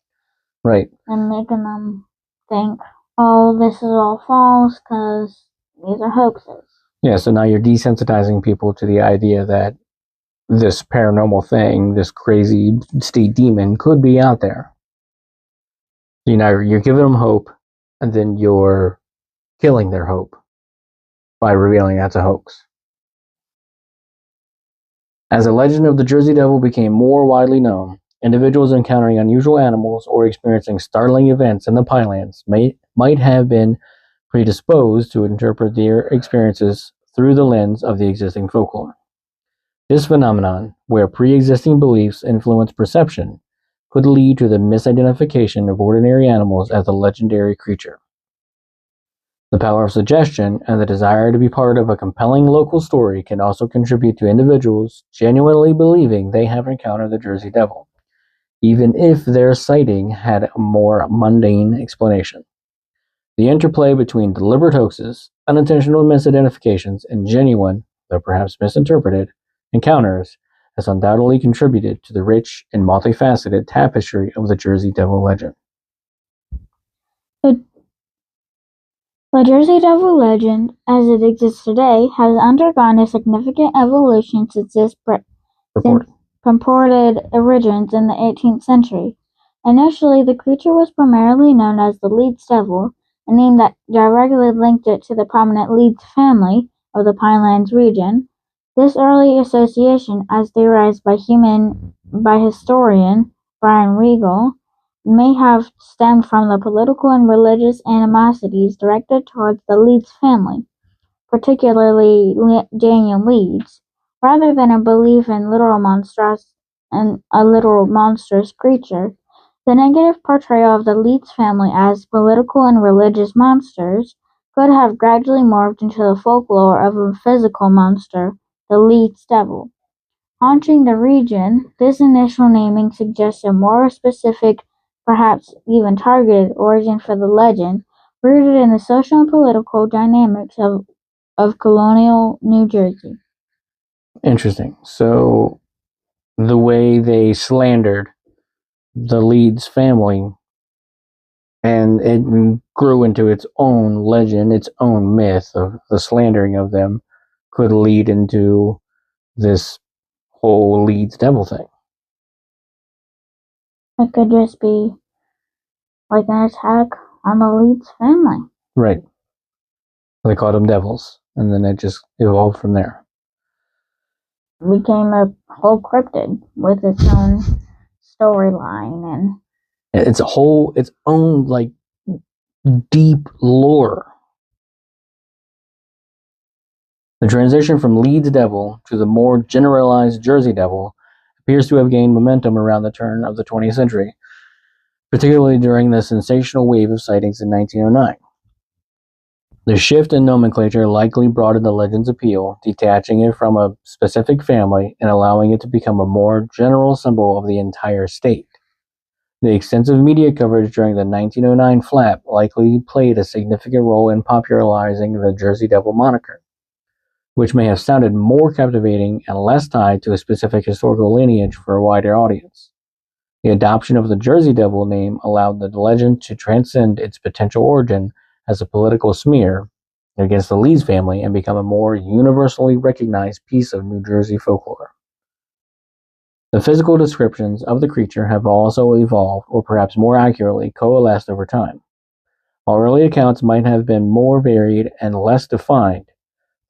Right. And making them think, oh, this is all false because these are hoaxes. Yeah, so now you're desensitizing people to the idea that this paranormal thing, this crazy state demon could be out there. You're giving them hope, and then you're killing their hope by revealing that's a hoax. As the legend of the Jersey Devil became more widely known, individuals encountering unusual animals or experiencing startling events in the Pinelands might have been predisposed to interpret their experiences through the lens of the existing folklore. This phenomenon, where pre-existing beliefs influence perception, could lead to the misidentification of ordinary animals as a legendary creature. The power of suggestion and the desire to be part of a compelling local story can also contribute to individuals genuinely believing they have encountered the Jersey Devil, even if their sighting had a more mundane explanation. The interplay between deliberate hoaxes, unintentional misidentifications, and genuine, though perhaps misinterpreted, encounters has undoubtedly contributed to the rich and multifaceted tapestry of the Jersey Devil legend. The Jersey Devil legend, as it exists today, has undergone a significant evolution since its purported origins in the 18th century. Initially, the creature was primarily known as the Leeds Devil, a name that directly linked it to the prominent Leeds family of the Pinelands region. This early association, as theorized by historian Brian Regal, may have stemmed from the political and religious animosities directed towards the Leeds family, particularly Daniel Leeds, rather than a belief in a literal monstrous creature. The negative portrayal of the Leeds family as political and religious monsters could have gradually morphed into the folklore of a physical monster, the Leeds Devil. Haunting the region, this initial naming suggests a more specific, perhaps even targeted, origin for the legend, rooted in the social and political dynamics of colonial New Jersey. Interesting. So, the way they slandered the Leeds family, and it grew into its own legend, its own myth of the slandering of them, could lead into this whole Leeds Devil thing. It could just be like an attack on the Leeds family. Right. They called them devils, and then it just evolved from there. It became a whole cryptid with its own storyline, and it's its own like deep lore. The transition from Leeds Devil to the more generalized Jersey Devil appears to have gained momentum around the turn of the 20th century, particularly during the sensational wave of sightings in 1909. The shift in nomenclature likely broadened the legend's appeal, detaching it from a specific family and allowing it to become a more general symbol of the entire state. The extensive media coverage during the 1909 flap likely played a significant role in popularizing the Jersey Devil moniker, which may have sounded more captivating and less tied to a specific historical lineage for a wider audience. The adoption of the Jersey Devil name allowed the legend to transcend its potential origin as a political smear against the Leeds family and become a more universally recognized piece of New Jersey folklore. The physical descriptions of the creature have also evolved, or perhaps more accurately, coalesced over time. While early accounts might have been more varied and less defined,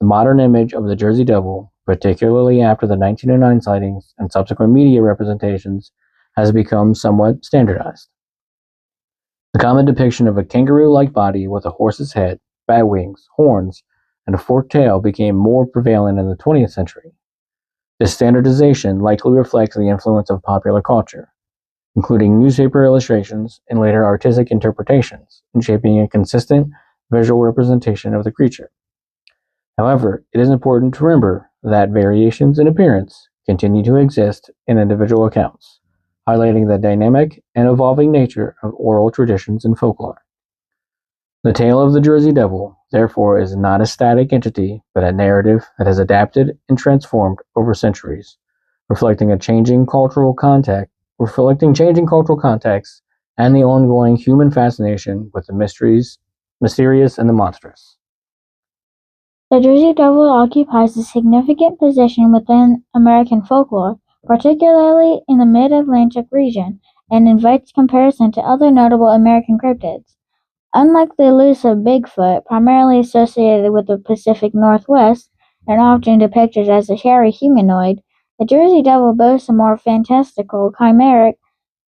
the modern image of the Jersey Devil, particularly after the 1909 sightings and subsequent media representations, has become somewhat standardized. The common depiction of a kangaroo-like body with a horse's head, bat wings, horns, and a forked tail became more prevalent in the 20th century. This standardization likely reflects the influence of popular culture, including newspaper illustrations and later artistic interpretations, in shaping a consistent visual representation of the creature. However, it is important to remember that variations in appearance continue to exist in individual accounts, highlighting the dynamic and evolving nature of oral traditions and folklore. The tale of the Jersey Devil, therefore, is not a static entity, but a narrative that has adapted and transformed over centuries, reflecting changing cultural contexts and the ongoing human fascination with the mysterious and the monstrous. The Jersey Devil occupies a significant position within American folklore, particularly in the Mid-Atlantic region, and invites comparison to other notable American cryptids. Unlike the elusive Bigfoot, primarily associated with the Pacific Northwest and often depicted as a hairy humanoid, the Jersey Devil boasts a more fantastical, chimeric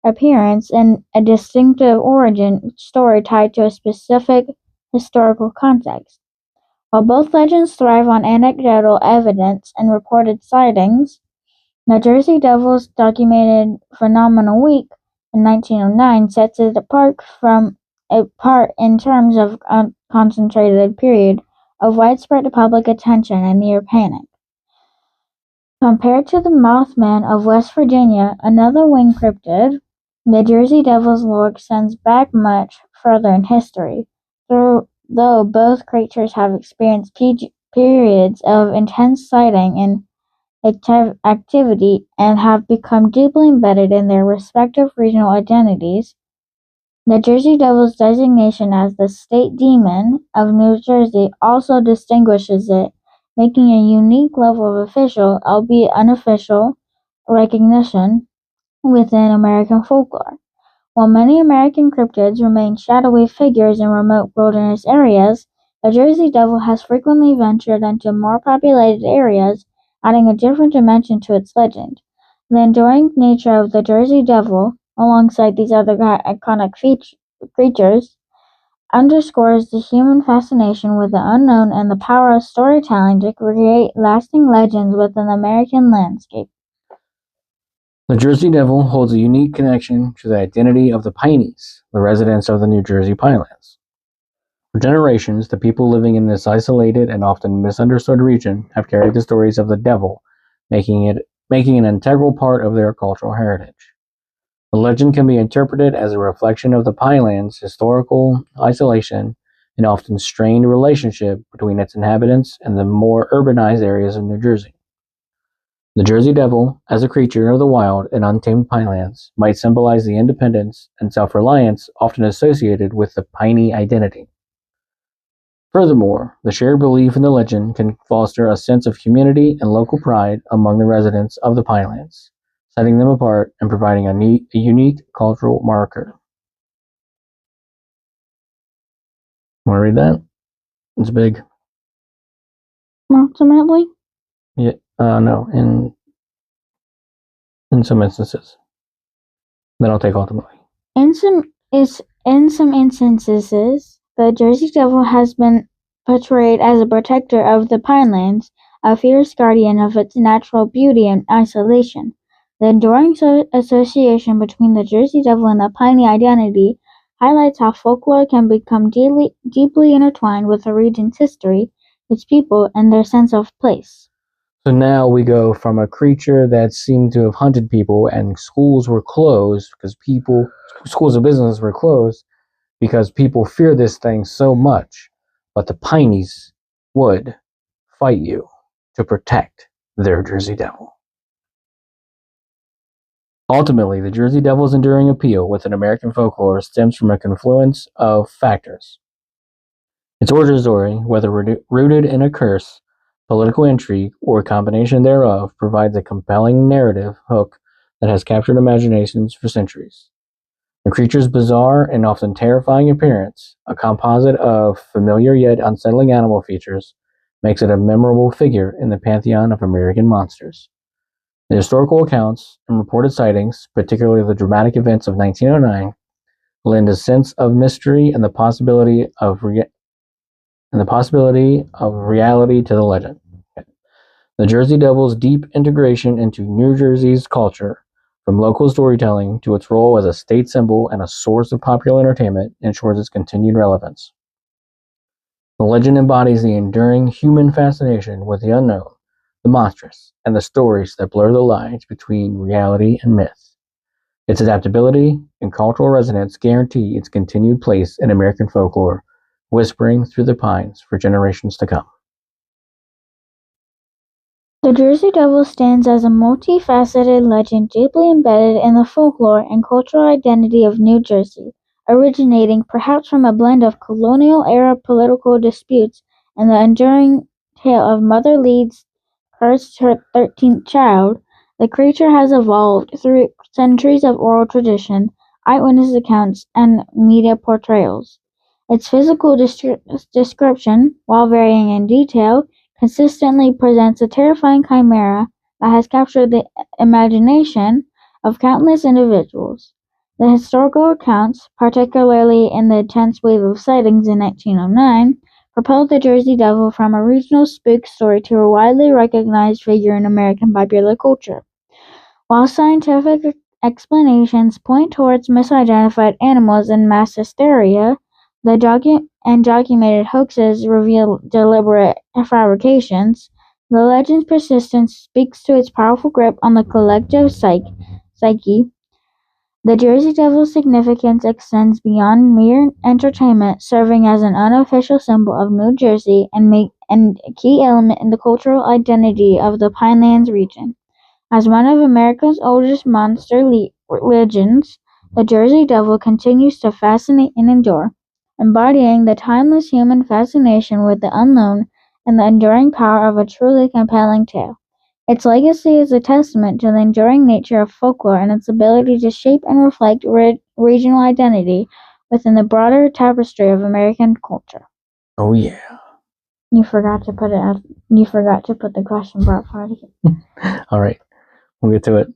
appearance and a distinctive origin story tied to a specific historical context. While both legends thrive on anecdotal evidence and reported sightings, the Jersey Devil's documented phenomenal week in 1909 sets it apart in terms of a concentrated period of widespread public attention and near panic. Compared to the Mothman of West Virginia, another winged cryptid, the Jersey Devil's lore extends back much further in history, though both creatures have experienced periods of intense sighting and activity and have become deeply embedded in their respective regional identities. The Jersey Devil's designation as the state demon of New Jersey also distinguishes it, making a unique level of official, albeit unofficial, recognition within American folklore. While many American cryptids remain shadowy figures in remote wilderness areas, the Jersey Devil has frequently ventured into more populated areas, adding a different dimension to its legend. The enduring nature of the Jersey Devil, alongside these other iconic creatures, underscores the human fascination with the unknown and the power of storytelling to create lasting legends within the American landscape. The Jersey Devil holds a unique connection to the identity of the Pineys, the residents of the New Jersey Pinelands. For generations, the people living in this isolated and often misunderstood region have carried the stories of the devil, making an integral part of their cultural heritage. The legend can be interpreted as a reflection of the Pinelands' historical isolation and often strained relationship between its inhabitants and the more urbanized areas of New Jersey. The Jersey Devil, as a creature of the wild and untamed Pinelands, might symbolize the independence and self-reliance often associated with the Piney identity. Furthermore, the shared belief in the legend can foster a sense of community and local pride among the residents of the Pinelands, setting them apart and providing a unique cultural marker. Want to read that? It's big. Ultimately, Yeah. No. In some instances. Then I'll take ultimately. in some instances, the Jersey Devil has been portrayed as a protector of the Pinelands, a fierce guardian of its natural beauty and isolation. The enduring association between the Jersey Devil and the Piney identity highlights how folklore can become deeply intertwined with a region's history, its people, and their sense of place. So now we go from a creature that seemed to have hunted people and schools were closed because schools and businesses were closed because people fear this thing so much, but the Pineys would fight you to protect their Jersey Devil. Ultimately, the Jersey Devil's enduring appeal within American folklore stems from a confluence of factors. Its origin story, whether rooted in a curse, political intrigue, or a combination thereof, provides a compelling narrative hook that has captured imaginations for centuries. The creature's bizarre and often terrifying appearance, a composite of familiar yet unsettling animal features, makes it a memorable figure in the pantheon of American monsters. The historical accounts and reported sightings, particularly the dramatic events of 1909, lend a sense of mystery and the possibility of reality to the legend. The Jersey Devil's deep integration into New Jersey's culture, from local storytelling to its role as a state symbol and a source of popular entertainment, ensures its continued relevance. The legend embodies the enduring human fascination with the unknown, the monstrous, and the stories that blur the lines between reality and myth. Its adaptability and cultural resonance guarantee its continued place in American folklore, whispering through the pines for generations to come. The Jersey Devil stands as a multifaceted legend deeply embedded in the folklore and cultural identity of New Jersey, originating perhaps from a blend of colonial-era political disputes and the enduring tale of Mother Leeds cursed her 13th child. The creature has evolved through centuries of oral tradition, eyewitness accounts, and media portrayals. Its physical description, while varying in detail, consistently presents a terrifying chimera that has captured the imagination of countless individuals. The historical accounts, particularly in the intense wave of sightings in 1909, propelled the Jersey Devil from a regional spook story to a widely recognized figure in American popular culture. While scientific explanations point towards misidentified animals and mass hysteria, the documented hoaxes reveal deliberate fabrications. The legend's persistence speaks to its powerful grip on the collective psyche. The Jersey Devil's significance extends beyond mere entertainment, serving as an unofficial symbol of New Jersey and a key element in the cultural identity of the Pinelands region. As one of America's oldest monster legends, the Jersey Devil continues to fascinate and endure, embodying the timeless human fascination with the unknown and the enduring power of a truly compelling tale. Its legacy is a testament to the enduring nature of folklore and its ability to shape and reflect regional identity within the broader tapestry of American culture. Oh yeah. You forgot to put the question part again. All right, we'll get to it.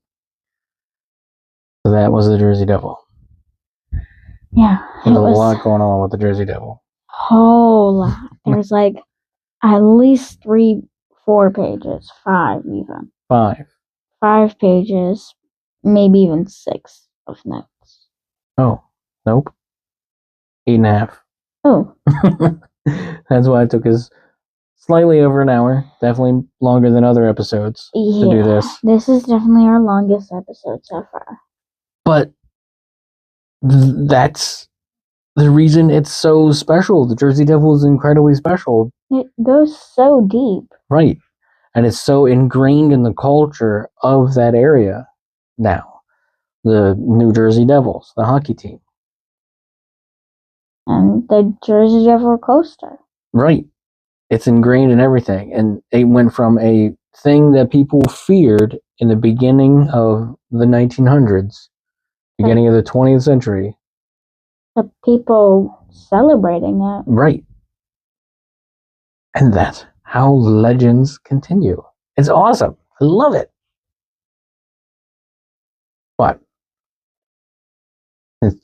So that was the Jersey Devil. Yeah, There's a lot going on with the Jersey Devil. Whole lot. There's like at least 4 pages, 5 even. 5 pages, maybe even 6 of notes. Oh, nope. 8.5. Oh. That's why it took us slightly over an hour. Definitely longer than other episodes to do this. This is definitely our longest episode so far. But that's the reason it's so special. The Jersey Devil is incredibly special. It goes so deep. Right. And it's so ingrained in the culture of that area now. The New Jersey Devils, the hockey team. And the Jersey Devil coaster. Right. It's ingrained in everything. And it went from a thing that people feared in the beginning of the 1900s, beginning of the 20th century. The people celebrating it. Right. And that's how legends continue. It's awesome. I love it. But it's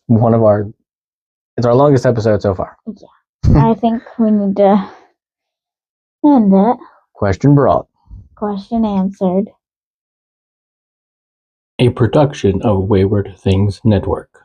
our longest episode so far. Yeah. I think we need to end it. Question brought. Question answered. A production of Wayward Things Network.